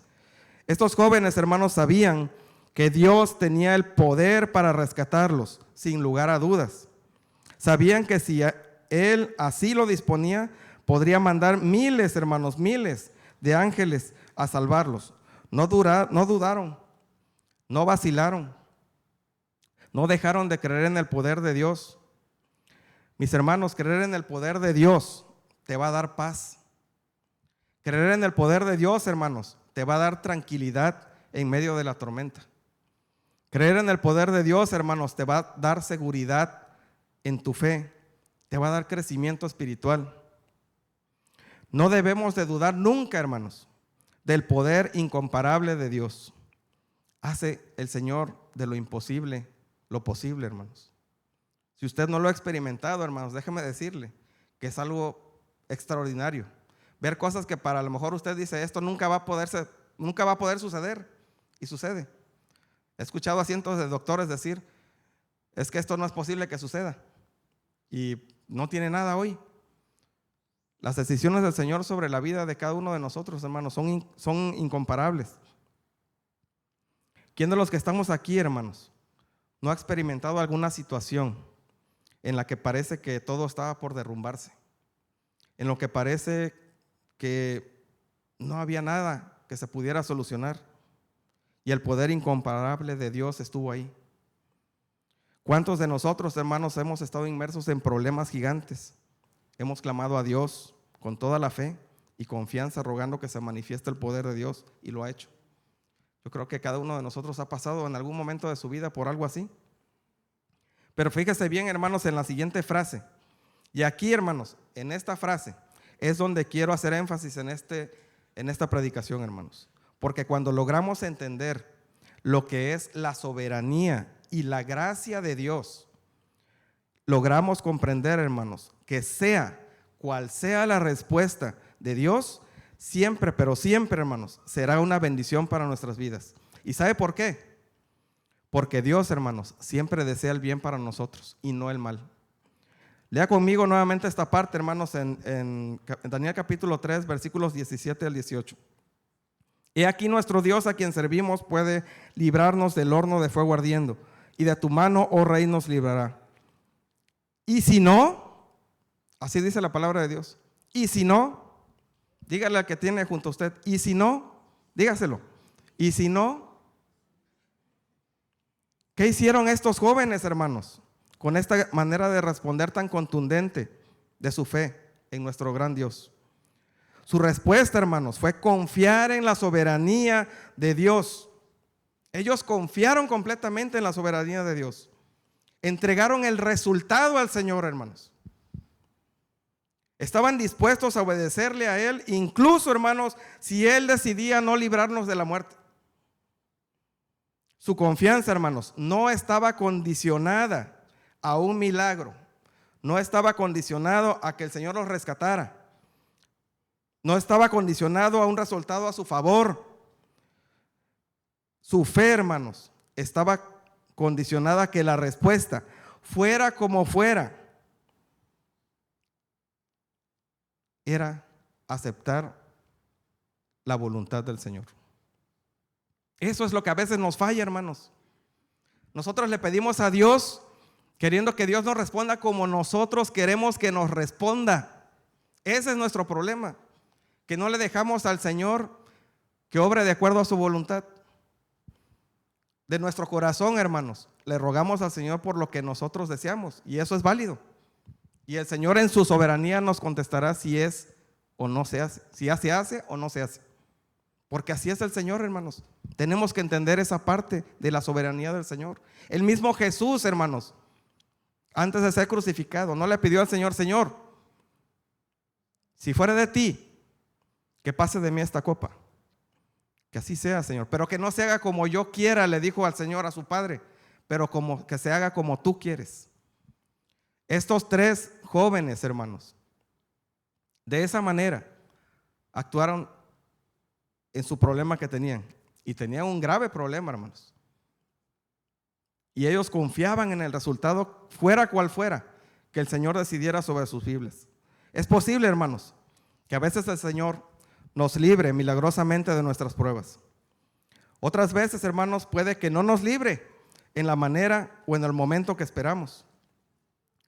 Speaker 1: Estos jóvenes, hermanos, sabían que Dios tenía el poder para rescatarlos, sin lugar a dudas. Sabían que si Él así lo disponía, podría mandar miles, hermanos, miles de ángeles a salvarlos. No dudaron, no vacilaron, no dejaron de creer en el poder de Dios. Mis hermanos, creer en el poder de Dios te va a dar paz. Creer en el poder de Dios, hermanos, te va a dar tranquilidad en medio de la tormenta. Creer en el poder de Dios, hermanos, te va a dar seguridad en tu fe, te va a dar crecimiento espiritual. No debemos de dudar nunca, hermanos, del poder incomparable de Dios. Hace el Señor de lo imposible lo posible, hermanos. Si usted no lo ha experimentado, hermanos, déjeme decirle que es algo extraordinario. Ver cosas que para a lo mejor usted dice, esto nunca va a poder suceder, y sucede. He escuchado a cientos de doctores decir, es que esto no es posible que suceda, y no tiene nada hoy. Las decisiones del Señor sobre la vida de cada uno de nosotros, hermanos, son incomparables. ¿Quién de los que estamos aquí, hermanos, no ha experimentado alguna situación en la que parece que todo estaba por derrumbarse? En lo que parece que no había nada que se pudiera solucionar, y el poder incomparable de Dios estuvo ahí. ¿Cuántos de nosotros, hermanos, hemos estado inmersos en problemas gigantes? Hemos clamado a Dios con toda la fe y confianza, rogando que se manifieste el poder de Dios, y lo ha hecho. Yo creo que cada uno de nosotros ha pasado en algún momento de su vida por algo así. Pero fíjese bien, hermanos, en la siguiente frase. Y aquí, hermanos, en esta frase es donde quiero hacer énfasis en esta predicación, hermanos. Porque cuando logramos entender lo que es la soberanía y la gracia de Dios, logramos comprender, hermanos, que sea cual sea la respuesta de Dios, siempre, pero siempre, hermanos, será una bendición para nuestras vidas. ¿Y sabe por qué? Porque Dios, hermanos, siempre desea el bien para nosotros y no el mal. Lea conmigo nuevamente esta parte, hermanos, en Daniel capítulo 3, versículos 17 al 18. He aquí nuestro Dios, a quien servimos, puede librarnos del horno de fuego ardiendo, y de tu mano, oh rey, nos librará. Y si no, así dice la palabra de Dios, y si no, dígale al que tiene junto a usted, y si no, dígaselo, y si no, ¿qué hicieron estos jóvenes, hermanos, con esta manera de responder tan contundente de su fe en nuestro gran Dios? Su respuesta, hermanos, fue confiar en la soberanía de Dios. Ellos confiaron completamente en la soberanía de Dios. entregaron el resultado al Señor, hermanos. Estaban dispuestos a obedecerle a Él, incluso, hermanos, si Él decidía no librarnos de la muerte. Su confianza, hermanos, no estaba condicionada a un milagro. No estaba condicionado a que el Señor los rescatara. No estaba condicionado a un resultado a su favor. Su fe, hermanos, estaba condicionada a que la respuesta, fuera como fuera, era aceptar la voluntad del Señor. Eso es lo que a veces nos falla, hermanos. Nosotros le pedimos a Dios queriendo que Dios nos responda como nosotros queremos que nos responda. Ese es nuestro problema, que no le dejamos al Señor que obre de acuerdo a su voluntad. De nuestro corazón, hermanos, le rogamos al Señor por lo que nosotros deseamos, y eso es válido. Y el Señor en su soberanía nos contestará si es o no se hace, si ya se hace o no se hace. Porque así es el Señor, hermanos. Tenemos que entender esa parte de la soberanía del Señor. El mismo Jesús, hermanos, antes de ser crucificado, no le pidió al Señor: Señor, si fuera de ti, que pase de mí esta copa. Que así sea, Señor, pero que no se haga como yo quiera, le dijo al Señor a su Padre, pero como que se haga como tú quieres. Estos tres jóvenes, hermanos, de esa manera actuaron en su problema que tenían, y tenían un grave problema, hermanos. Y ellos confiaban en el resultado, fuera cual fuera, que el Señor decidiera sobre sus vidas. Es posible, hermanos, que a veces el Señor nos libre milagrosamente de nuestras pruebas. Otras veces, hermanos, puede que no nos libre en la manera o en el momento que esperamos.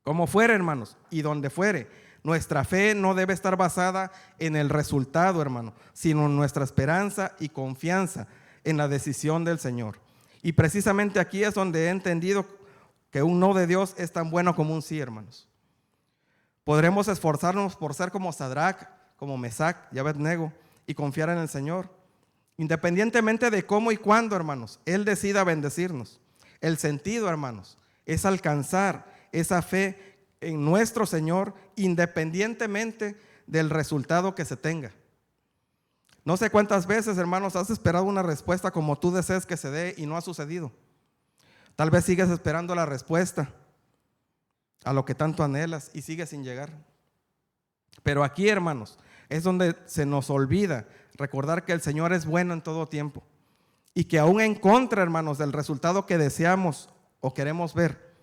Speaker 1: Como fuere, hermanos, y donde fuere, nuestra fe no debe estar basada en el resultado, hermano, sino en nuestra esperanza y confianza en la decisión del Señor. Y precisamente aquí es donde he entendido que un no de Dios es tan bueno como un sí, hermanos. Podremos esforzarnos por ser como Sadrach, como Mesac y Abednego, y confiar en el Señor, independientemente de cómo y cuándo, hermanos, Él decida bendecirnos. El sentido, hermanos, es alcanzar esa fe en nuestro Señor, independientemente del resultado que se tenga. No sé cuántas veces, hermanos, has esperado una respuesta como tú deseas que se dé y no ha sucedido. Tal vez sigues esperando la respuesta a lo que tanto anhelas y sigue sin llegar. Pero aquí, hermanos, es donde se nos olvida recordar que el Señor es bueno en todo tiempo, y que aún en contra, hermanos, del resultado que deseamos o queremos ver,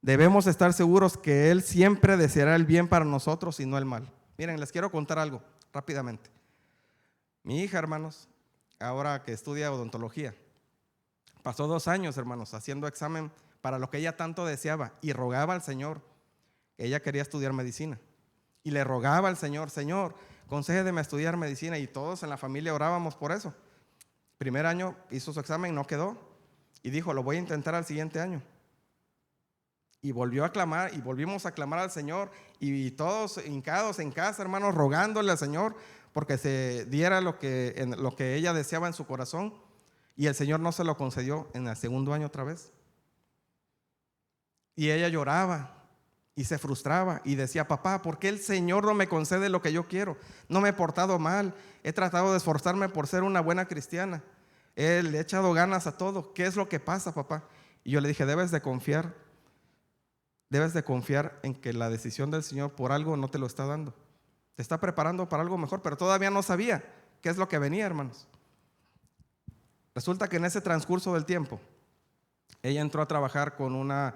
Speaker 1: debemos estar seguros que Él siempre deseará el bien para nosotros y no el mal. Miren, les quiero contar algo rápidamente. Mi hija, hermanos, ahora que estudia odontología, pasó 2 años, hermanos, haciendo examen para lo que ella tanto deseaba, y rogaba al Señor. Ella quería estudiar medicina y le rogaba al Señor: Señor, concédeme a estudiar medicina, y todos en la familia orábamos por eso. Primer año hizo su examen, no quedó, y dijo: lo voy a intentar al siguiente año. Y volvió a clamar, y volvimos a clamar al Señor, y todos hincados en casa, hermanos, rogándole al Señor porque se diera lo que ella deseaba en su corazón, y el Señor no se lo concedió en el segundo año otra vez. Y ella lloraba y se frustraba y decía: papá, ¿por qué el Señor no me concede lo que yo quiero? No me he portado mal, he tratado de esforzarme por ser una buena cristiana, le he echado ganas a todo. ¿Qué es lo que pasa, papá? Y yo le dije: debes de confiar en que la decisión del Señor por algo no te lo está dando. Te está preparando para algo mejor, pero todavía no sabía qué es lo que venía, hermanos. Resulta que en ese transcurso del tiempo, ella entró a trabajar con una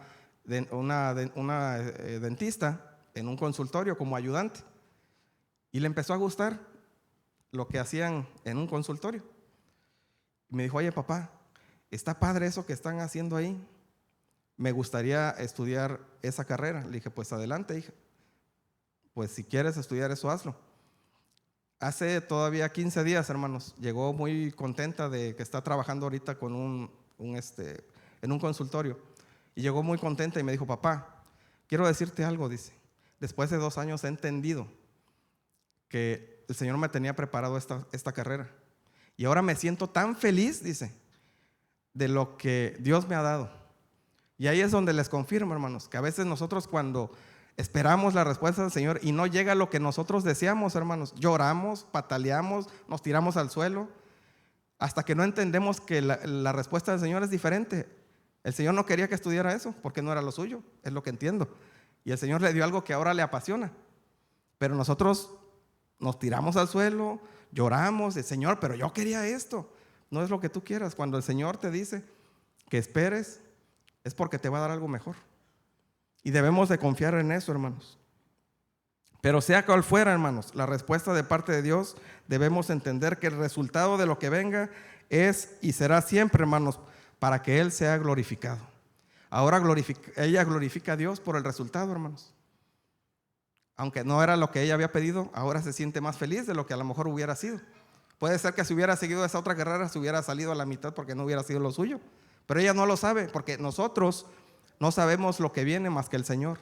Speaker 1: dentista en un consultorio como ayudante, y le empezó a gustar lo que hacían en un consultorio. Y me dijo: oye, papá, está padre eso que están haciendo ahí, me gustaría estudiar esa carrera. Le dije: pues adelante, hija, pues si quieres estudiar eso, hazlo. Hace todavía 15 días, hermanos, llegó muy contenta de que está trabajando ahorita con en un consultorio. Y llegó muy contenta y me dijo: papá, quiero decirte algo, dice. Después de 2 años he entendido que el Señor me tenía preparado esta carrera. Y ahora me siento tan feliz, dice, de lo que Dios me ha dado, Y ahí es donde les confirmo, hermanos, que a veces nosotros cuando esperamos la respuesta del Señor y no llega lo que nosotros deseamos, hermanos, lloramos, pataleamos, nos tiramos al suelo, hasta que no entendemos que la respuesta del Señor es diferente. El Señor no quería que estudiara eso, porque no era lo suyo, es lo que entiendo. Y el Señor le dio algo que ahora le apasiona. Pero nosotros nos tiramos al suelo, lloramos, el Señor, pero yo quería esto. No es lo que tú quieras. Cuando el Señor te dice que esperes, es porque te va a dar algo mejor. Y debemos de confiar en eso, hermanos. Pero sea cual fuera, hermanos, la respuesta de parte de Dios, debemos entender que el resultado de lo que venga es y será siempre, hermanos, para que Él sea glorificado. Ahora ella glorifica a Dios por el resultado, hermanos. Aunque no era lo que ella había pedido, ahora se siente más feliz de lo que a lo mejor hubiera sido. Puede ser que si hubiera seguido esa otra carrera, se hubiera salido a la mitad porque no hubiera sido lo suyo. Pero ella no lo sabe, porque nosotros no sabemos lo que viene más que el Señor.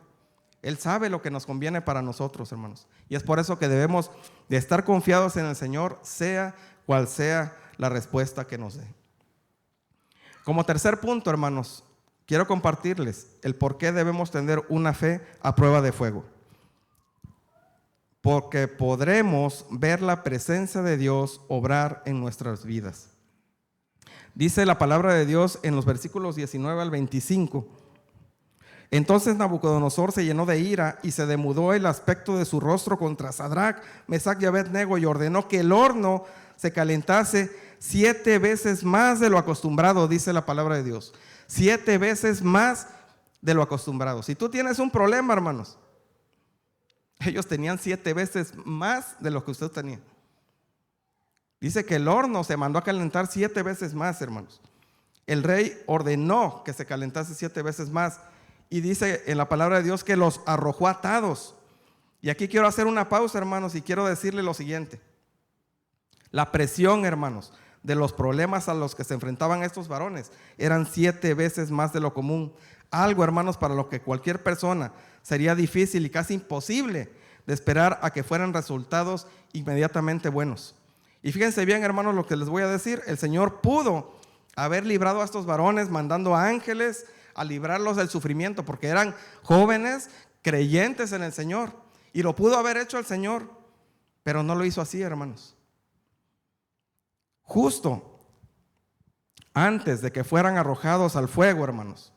Speaker 1: Él sabe lo que nos conviene para nosotros, hermanos. Y es por eso que debemos de estar confiados en el Señor, sea cual sea la respuesta que nos dé. Como tercer punto, hermanos, quiero compartirles el por qué debemos tener una fe a prueba de fuego. Porque podremos ver la presencia de Dios obrar en nuestras vidas. Dice la palabra de Dios en los versículos 19 al 25. Entonces Nabucodonosor se llenó de ira y se demudó el aspecto de su rostro contra Sadrach, Mesach y Abed-nego y ordenó que el horno se calentase 7 veces más de lo acostumbrado, dice la palabra de Dios. 7 veces más de lo acostumbrado. Si tú tienes un problema, hermanos, ellos tenían 7 veces más de lo que usted tenía. Dice que el horno se mandó a calentar 7 veces más, hermanos. El rey ordenó que se calentase 7 veces más. Y dice en la palabra de Dios que los arrojó atados. Y aquí quiero hacer una pausa, hermanos, y quiero decirle lo siguiente. La presión, hermanos, de los problemas a los que se enfrentaban estos varones eran 7 veces más de lo común. Algo, hermanos, para lo que cualquier persona sería difícil y casi imposible de esperar a que fueran resultados inmediatamente buenos. Y fíjense bien, hermanos, lo que les voy a decir. El Señor pudo haber librado a estos varones mandando ángeles a librarlos del sufrimiento, porque eran jóvenes creyentes en el Señor. Y lo pudo haber hecho el Señor, pero no lo hizo así, hermanos. Justo antes de que fueran arrojados al fuego, hermanos,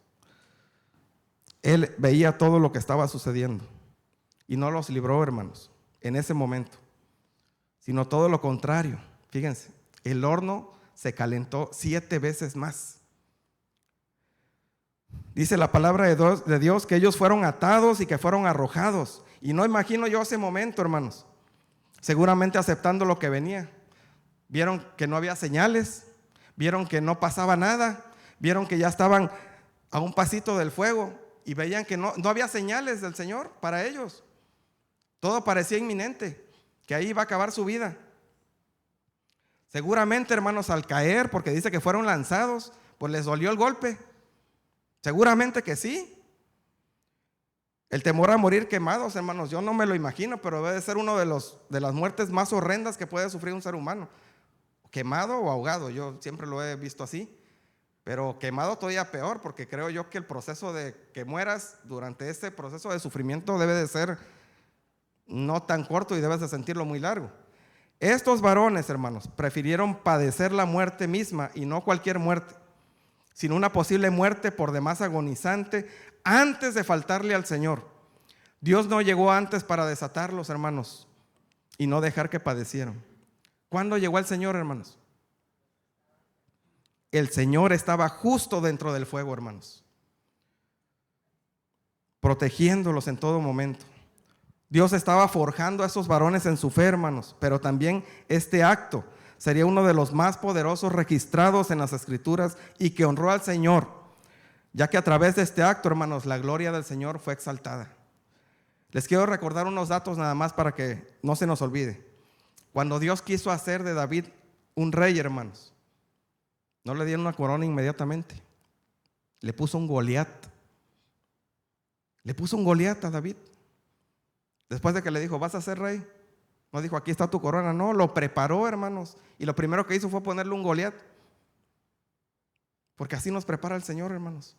Speaker 1: Él veía todo lo que estaba sucediendo y no los libró, hermanos, en ese momento, sino todo lo contrario. Fíjense, el horno se calentó 7 veces más. Dice la palabra de Dios que ellos fueron atados y que fueron arrojados. Y no imagino yo ese momento, hermanos, seguramente aceptando lo que venía. Vieron que no había señales, vieron que no pasaba nada, vieron que ya estaban a un pasito del fuego y veían que no había señales del Señor para ellos. Todo parecía inminente, que ahí iba a acabar su vida. Seguramente, hermanos, al caer, porque dice que fueron lanzados, pues les dolió el golpe. Seguramente que sí. El temor a morir quemados, hermanos, yo no me lo imagino, pero debe ser uno de las muertes más horrendas que puede sufrir un ser humano. Quemado o ahogado, yo siempre lo he visto así. Pero quemado todavía peor, porque creo yo que el proceso de que mueras durante este proceso de sufrimiento debe de ser no tan corto y debes de sentirlo muy largo. Estos varones, hermanos, prefirieron padecer la muerte misma y no cualquier muerte, sino una posible muerte por demás agonizante antes de faltarle al Señor. Dios no llegó antes para desatarlos, hermanos, y no dejar que padecieran. ¿Cuándo llegó el Señor, hermanos? El Señor estaba justo dentro del fuego, hermanos, protegiéndolos en todo momento. Dios estaba forjando a esos varones en su fe, hermanos, pero también este acto sería uno de los más poderosos registrados en las Escrituras y que honró al Señor, ya que a través de este acto, hermanos, la gloria del Señor fue exaltada. Les quiero recordar unos datos nada más para que no se nos olvide. Cuando Dios quiso hacer de David un rey, hermanos, no le dieron una corona inmediatamente. Le puso un Goliat. Le puso un Goliat a David. Después de que le dijo, vas a ser rey. No dijo, aquí está tu corona. No, lo preparó, hermanos. Y lo primero que hizo fue ponerle un Goliat. Porque así nos prepara el Señor, hermanos.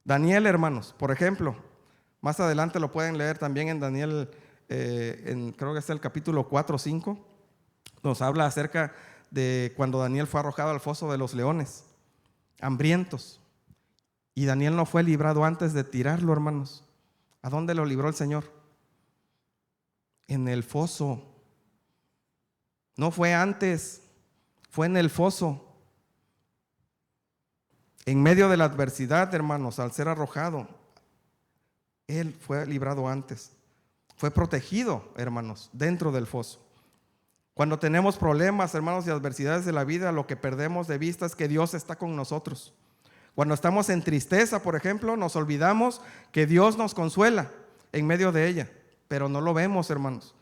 Speaker 1: Daniel, hermanos, por ejemplo, más adelante lo pueden leer también en Daniel, creo que es el capítulo 4 o 5, nos habla acerca de cuando Daniel fue arrojado al foso de los leones, hambrientos. Y Daniel no fue librado antes de tirarlo, hermanos. ¿A dónde lo libró el Señor? En el foso. No fue antes, fue en el foso. En medio de la adversidad, hermanos, al ser arrojado, él fue librado antes. Fue protegido, hermanos, dentro del foso. Cuando tenemos problemas, hermanos, y adversidades de la vida, lo que perdemos de vista es que Dios está con nosotros. Cuando estamos en tristeza, por ejemplo, nos olvidamos que Dios nos consuela en medio de ella, pero no lo vemos, hermanos.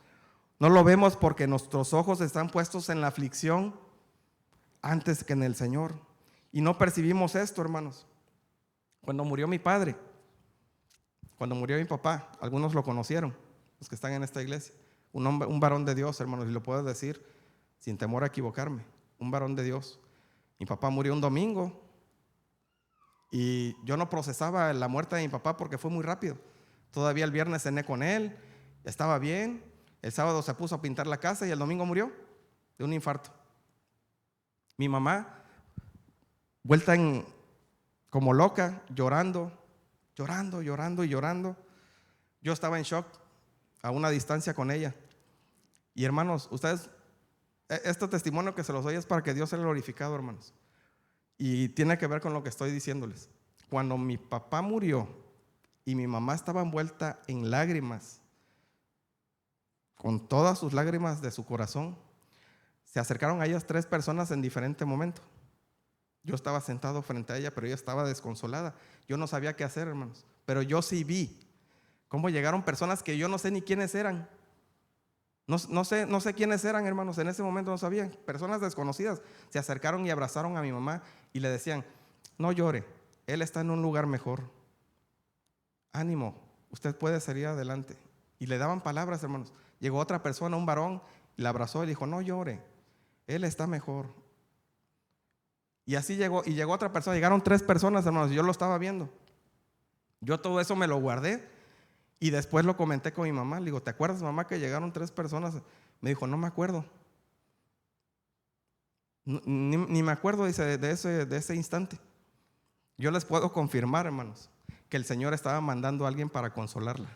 Speaker 1: No lo vemos porque nuestros ojos están puestos en la aflicción antes que en el Señor. Y no percibimos esto, hermanos. Cuando murió mi padre, cuando murió mi papá, algunos lo conocieron, los que están en esta iglesia. Un hombre, un varón de Dios, hermanos, y lo puedo decir sin temor a equivocarme. Un varón de Dios. Mi papá murió un domingo. Y yo no procesaba la muerte de mi papá porque fue muy rápido. Todavía el viernes cené con él, estaba bien. El sábado se puso a pintar la casa y el domingo murió de un infarto. Mi mamá, vuelta como loca, llorando. Yo estaba en shock a una distancia con ella. Y hermanos, ustedes, este testimonio que se los doy es para que Dios sea glorificado, hermanos. Y tiene que ver con lo que estoy diciéndoles. Cuando mi papá murió y mi mamá estaba envuelta en lágrimas, con todas sus lágrimas de su corazón, se acercaron a ellas 3 personas en diferente momento. Yo estaba sentado frente a ella, pero ella estaba desconsolada. Yo no sabía qué hacer, hermanos. Pero yo sí vi cómo llegaron personas que yo no sé ni quiénes eran. No sé quiénes eran, hermanos, en ese momento no sabían. Personas desconocidas se acercaron y abrazaron a mi mamá y le decían: no llore, él está en un lugar mejor. Ánimo, usted puede salir adelante. Y le daban palabras, hermanos. Llegó otra persona, un varón, y la abrazó y dijo: no llore, él está mejor. Y así llegó otra persona, llegaron 3 personas, hermanos, y yo lo estaba viendo. Yo todo eso me lo guardé. Y después lo comenté con mi mamá. Le digo: ¿te acuerdas, mamá, que llegaron 3 personas? Me dijo: no me acuerdo. Ni me acuerdo, dice, de ese instante. Yo les puedo confirmar, hermanos, que el Señor estaba mandando a alguien para consolarla.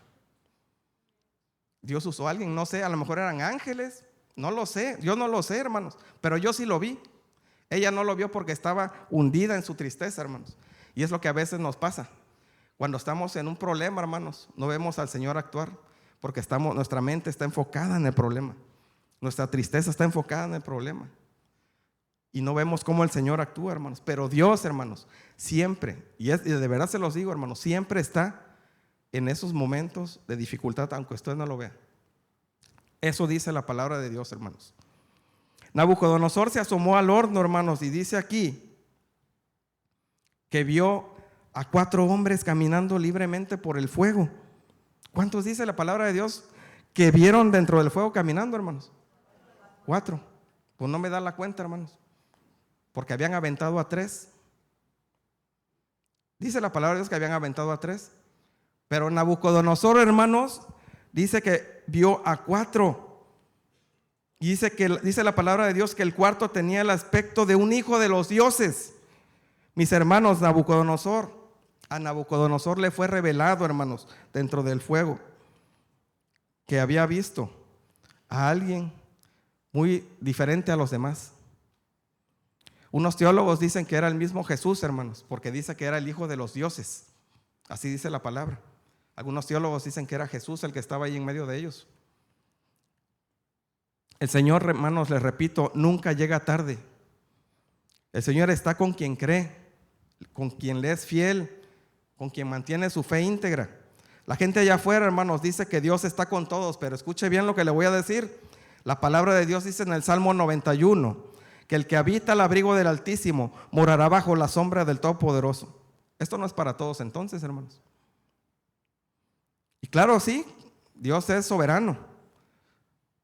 Speaker 1: Dios usó a alguien, no sé, a lo mejor eran ángeles, no lo sé, yo no lo sé, hermanos, pero yo sí lo vi. Ella no lo vio porque estaba hundida en su tristeza, hermanos. Y es lo que a veces nos pasa. Cuando estamos en un problema, hermanos, no vemos al Señor actuar porque nuestra mente está enfocada en el problema. Nuestra tristeza está enfocada en el problema. Y no vemos cómo el Señor actúa, hermanos. Pero Dios, hermanos, siempre, y de verdad se los digo, hermanos, siempre está en esos momentos de dificultad, aunque usted no lo vea. Eso dice la palabra de Dios, hermanos. Nabucodonosor se asomó al horno, hermanos, y dice aquí que vio a 4 hombres caminando libremente por el fuego. ¿Cuántos dice la palabra de Dios que vieron dentro del fuego caminando, hermanos? 4. Pues no me da la cuenta, hermanos, porque habían aventado a 3. Dice la palabra de Dios que habían aventado a 3. Pero Nabucodonosor, hermanos, dice que vio a 4. Y dice la palabra de Dios que el cuarto tenía el aspecto de un hijo de los dioses. Mis hermanos, a Nabucodonosor le fue revelado, hermanos, dentro del fuego, que había visto a alguien muy diferente a los demás. Unos teólogos dicen que era el mismo Jesús, hermanos, porque dice que era el hijo de los dioses. Así dice la palabra. Algunos teólogos dicen que era Jesús el que estaba ahí en medio de ellos. El Señor, hermanos, les repito, nunca llega tarde. El Señor está con quien cree, con quien le es fiel, con quien mantiene su fe íntegra. La gente allá afuera, hermanos, dice que Dios está con todos, pero escuche bien lo que le voy a decir. La palabra de Dios dice en el Salmo 91 que el que habita al abrigo del Altísimo morará bajo la sombra del Todopoderoso. Esto no es para todos entonces, hermanos. Y claro, sí, Dios es soberano,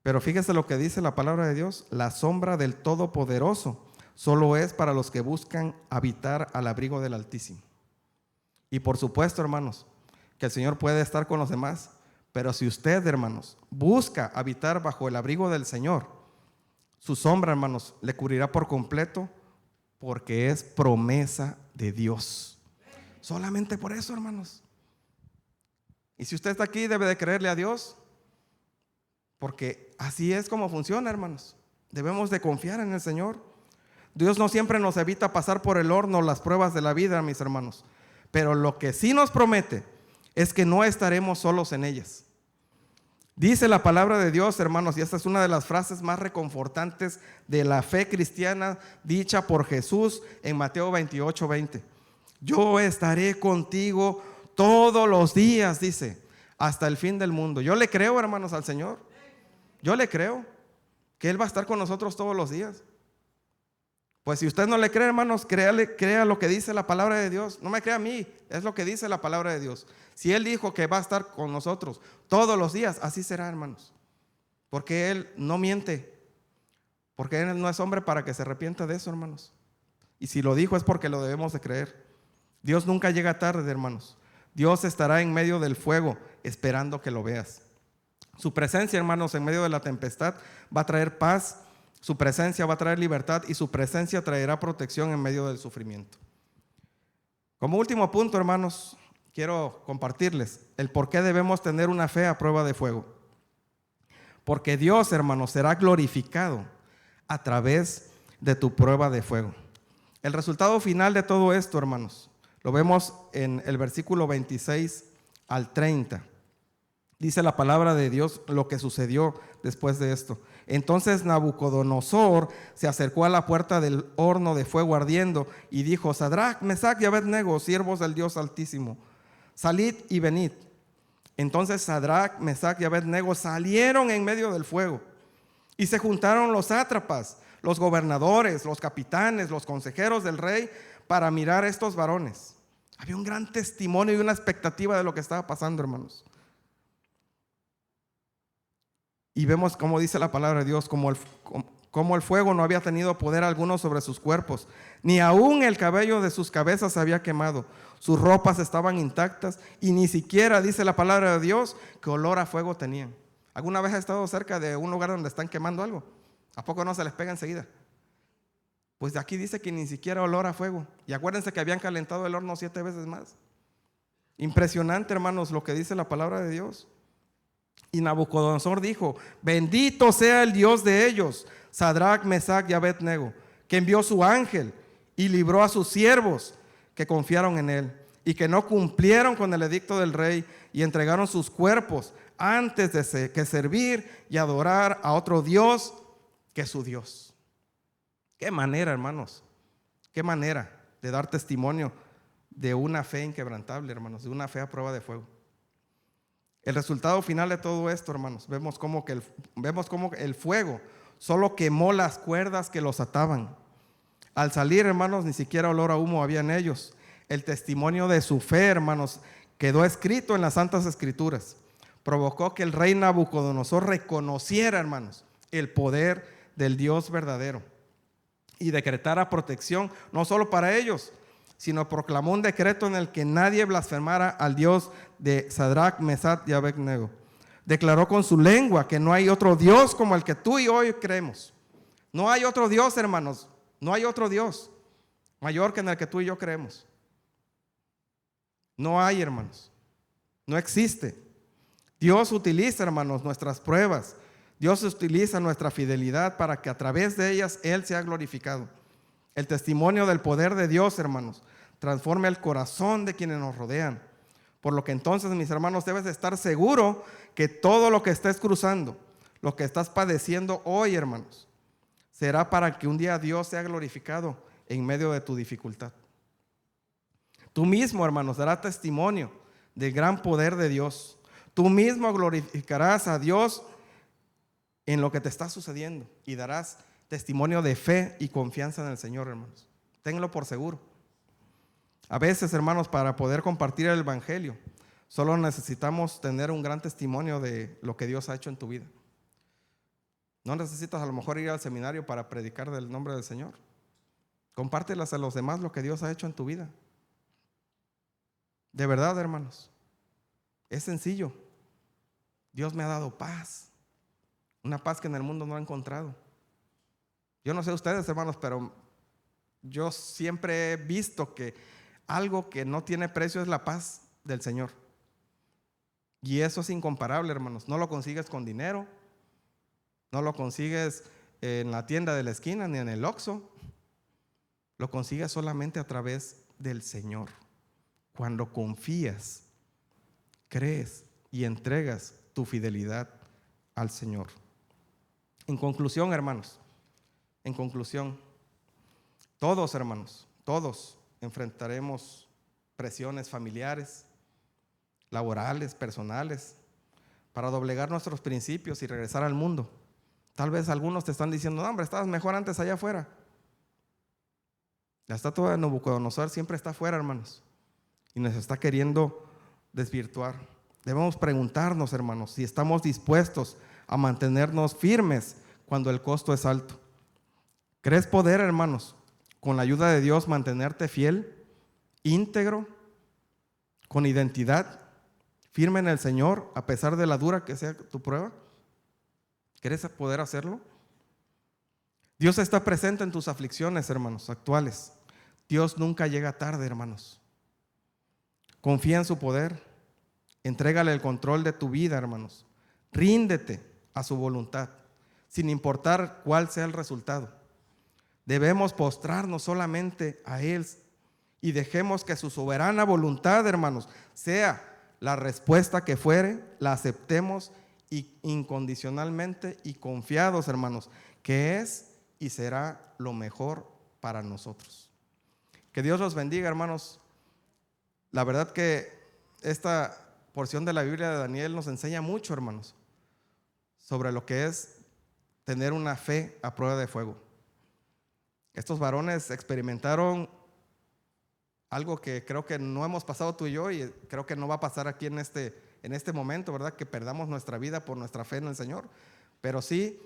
Speaker 1: pero fíjese lo que dice la palabra de Dios: la sombra del Todopoderoso solo es para los que buscan habitar al abrigo del Altísimo. Y por supuesto, hermanos, que el Señor puede estar con los demás, pero si usted, hermanos, busca habitar bajo el abrigo del Señor, su sombra, hermanos, le cubrirá por completo, porque es promesa de Dios. Solamente por eso, hermanos. Y si usted está aquí, debe de creerle a Dios, porque así es como funciona, hermanos. Debemos de confiar en el Señor. Dios no siempre nos evita pasar por el horno las pruebas de la vida, mis hermanos, pero lo que sí nos promete es que no estaremos solos en ellas. Dice la palabra de Dios, hermanos, y esta es una de las frases más reconfortantes de la fe cristiana dicha por Jesús en Mateo 28:20. Yo estaré contigo todos los días, dice, hasta el fin del mundo. Yo le creo, hermanos, al Señor. Yo le creo que Él va a estar con nosotros todos los días. Pues si usted no le cree, hermanos, crea lo que dice la palabra de Dios. No me crea a mí, es lo que dice la palabra de Dios. Si Él dijo que va a estar con nosotros todos los días, así será, hermanos. Porque Él no miente. Porque Él no es hombre para que se arrepienta de eso, hermanos. Y si lo dijo es porque lo debemos de creer. Dios nunca llega tarde, hermanos. Dios estará en medio del fuego esperando que lo veas. Su presencia, hermanos, en medio de la tempestad va a traer paz. Su presencia va a traer libertad y su presencia traerá protección en medio del sufrimiento. Como último punto, hermanos, quiero compartirles el por qué debemos tener una fe a prueba de fuego. Porque Dios, hermanos, será glorificado a través de tu prueba de fuego. El resultado final de todo esto, hermanos, lo vemos en el versículo 26 al 30. Dice la palabra de Dios lo que sucedió después de esto. Entonces Nabucodonosor se acercó a la puerta del horno de fuego ardiendo y dijo: Sadrach, Mesach y Abednego, siervos del Dios Altísimo, salid y venid. Entonces Sadrach, Mesach y Abednego salieron en medio del fuego y se juntaron los sátrapas, los gobernadores, los capitanes, los consejeros del rey para mirar a estos varones. Había un gran testimonio y una expectativa de lo que estaba pasando, hermanos. Y vemos cómo dice la palabra de Dios, como el fuego no había tenido poder alguno sobre sus cuerpos, ni aún el cabello de sus cabezas se había quemado. Sus ropas estaban intactas y ni siquiera, dice la palabra de Dios, que olor a fuego tenían. ¿Alguna vez ha estado cerca de un lugar donde están quemando algo? ¿A poco no se les pega enseguida? Pues aquí dice que ni siquiera olor a fuego. Y acuérdense que habían calentado el horno 7 veces más. Impresionante, hermanos, lo que dice la palabra de Dios. Y Nabucodonosor dijo: bendito sea el Dios de ellos, Sadrach, Mesach y Abednego, que envió su ángel y libró a sus siervos que confiaron en él y que no cumplieron con el edicto del rey y entregaron sus cuerpos antes de que servir y adorar a otro Dios que su Dios. Qué manera, hermanos, qué manera de dar testimonio de una fe inquebrantable, hermanos, de una fe a prueba de fuego. El resultado final de todo esto, hermanos, vemos como el fuego solo quemó las cuerdas que los ataban. Al salir, hermanos, ni siquiera olor a humo había en ellos. El testimonio de su fe, hermanos, quedó escrito en las Santas Escrituras. Provocó que el rey Nabucodonosor reconociera, hermanos, el poder del Dios verdadero y decretara protección no solo para ellos, sino proclamó un decreto en el que nadie blasfemara al Dios de Sadrach, Mesach y Abednego. Declaró con su lengua que no hay otro Dios como el que tú y hoy creemos. No hay otro Dios, hermanos. No hay otro Dios mayor que en el que tú y yo creemos. No hay, hermanos. No existe. Dios utiliza, hermanos, nuestras pruebas. Dios utiliza nuestra fidelidad para que a través de ellas Él sea glorificado. El testimonio del poder de Dios, hermanos, transforma el corazón de quienes nos rodean. Por lo que entonces, mis hermanos, debes de estar seguro que todo lo que estés cruzando, lo que estás padeciendo hoy, hermanos, será para que un día Dios sea glorificado en medio de tu dificultad. Tú mismo, hermanos, darás testimonio del gran poder de Dios. Tú mismo glorificarás a Dios en lo que te está sucediendo y darás testimonio de fe y confianza en el Señor, hermanos. Ténganlo por seguro. A veces, hermanos, para poder compartir el evangelio, solo necesitamos tener un gran testimonio de lo que Dios ha hecho en tu vida. No necesitas a lo mejor ir al seminario para predicar del nombre del Señor. Compártelas a los demás lo que Dios ha hecho en tu vida. De verdad, hermanos, es sencillo. Dios me ha dado paz, una paz que en el mundo no he encontrado. Yo no sé ustedes, hermanos, pero yo siempre he visto que algo que no tiene precio es la paz del Señor. Y eso es incomparable, hermanos. No lo consigues con dinero, no lo consigues en la tienda de la esquina ni en el Oxxo. Lo consigues solamente a través del Señor. Cuando confías, crees y entregas tu fidelidad al Señor. En conclusión, hermanos, todos, hermanos, todos enfrentaremos presiones familiares, laborales, personales, para doblegar nuestros principios y regresar al mundo. Tal vez algunos te están diciendo: no, hombre, estabas mejor antes allá afuera. La estatua de Nabucodonosor siempre está afuera, hermanos, y nos está queriendo desvirtuar. Debemos preguntarnos, hermanos, si estamos dispuestos a mantenernos firmes cuando el costo es alto. ¿Crees poder, hermanos, con la ayuda de Dios, mantenerte fiel, íntegro, con identidad, firme en el Señor, a pesar de la dura que sea tu prueba? ¿Quieres poder hacerlo? Dios está presente en tus aflicciones, hermanos, actuales. Dios nunca llega tarde, hermanos. Confía en su poder. Entrégale el control de tu vida, hermanos. Ríndete a su voluntad, sin importar cuál sea el resultado. Debemos postrarnos solamente a Él y dejemos que su soberana voluntad, hermanos, sea la respuesta que fuere, la aceptemos incondicionalmente y confiados, hermanos, que es y será lo mejor para nosotros. Que Dios los bendiga, hermanos. La verdad que esta porción de la Biblia de Daniel nos enseña mucho, hermanos, sobre lo que es tener una fe a prueba de fuego. Estos varones experimentaron algo que creo que no hemos pasado tú y yo, y creo que no va a pasar aquí en este momento, ¿verdad? Que perdamos nuestra vida por nuestra fe en el Señor. Pero sí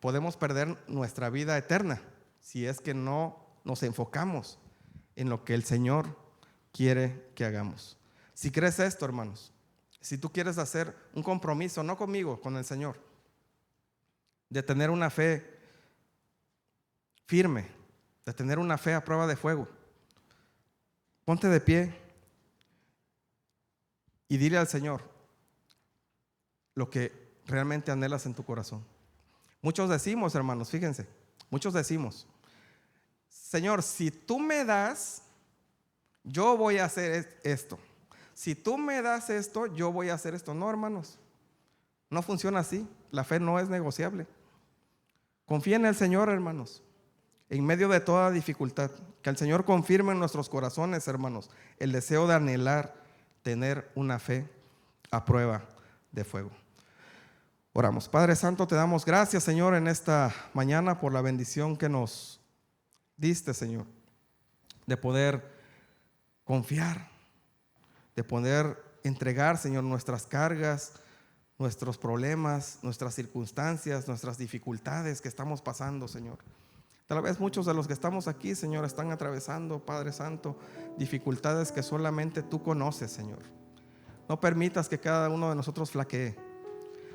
Speaker 1: podemos perder nuestra vida eterna si es que no nos enfocamos en lo que el Señor quiere que hagamos. Si crees esto, hermanos, si tú quieres hacer un compromiso, no conmigo, con el Señor, de tener una fe firme, de tener una fe a prueba de fuego, ponte de pie y dile al Señor lo que realmente anhelas en tu corazón. Muchos decimos, hermanos, fíjense, muchos decimos: Señor, si tú me das, yo voy a hacer esto. Si tú me das esto, yo voy a hacer esto. No, hermanos, no funciona así. La fe no es negociable. Confía en el Señor, hermanos, en medio de toda dificultad. Que el Señor confirme en nuestros corazones, hermanos, el deseo de anhelar tener una fe a prueba de fuego. Oramos. Padre Santo, te damos gracias, Señor, en esta mañana por la bendición que nos diste, Señor, de poder confiar, de poder entregar, Señor, nuestras cargas, nuestros problemas, nuestras circunstancias, nuestras dificultades que estamos pasando, Señor. Tal vez muchos de los que estamos aquí, Señor, están atravesando, Padre Santo, dificultades que solamente tú conoces, Señor. No permitas que cada uno de nosotros flaquee.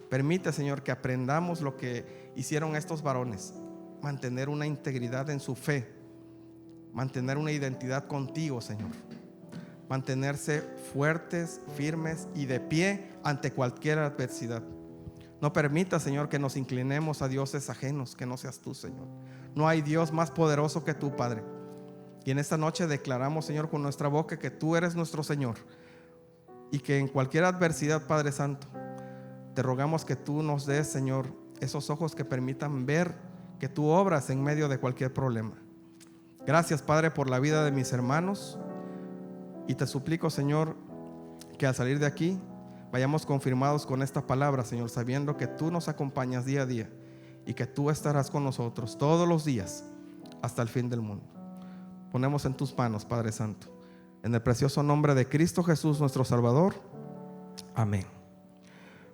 Speaker 1: Permite, Señor, que aprendamos lo que hicieron estos varones: mantener una integridad en su fe, mantener una identidad contigo, Señor, mantenerse fuertes, firmes y de pie ante cualquier adversidad. No permita, Señor, que nos inclinemos a dioses ajenos, que no seas tú, Señor. No hay Dios más poderoso que tú, Padre. Y en esta noche declaramos, Señor, con nuestra boca que tú eres nuestro Señor, y que en cualquier adversidad, Padre Santo, te rogamos que tú nos des, Señor, esos ojos que permitan ver que tú obras en medio de cualquier problema. Gracias, Padre, por la vida de mis hermanos, y te suplico, Señor, que al salir de aquí vayamos confirmados con esta palabra, Señor, sabiendo que tú nos acompañas día a día y que tú estarás con nosotros todos los días hasta el fin del mundo. Ponemos en tus manos, Padre Santo, en el precioso nombre de Cristo Jesús, nuestro Salvador. Amén.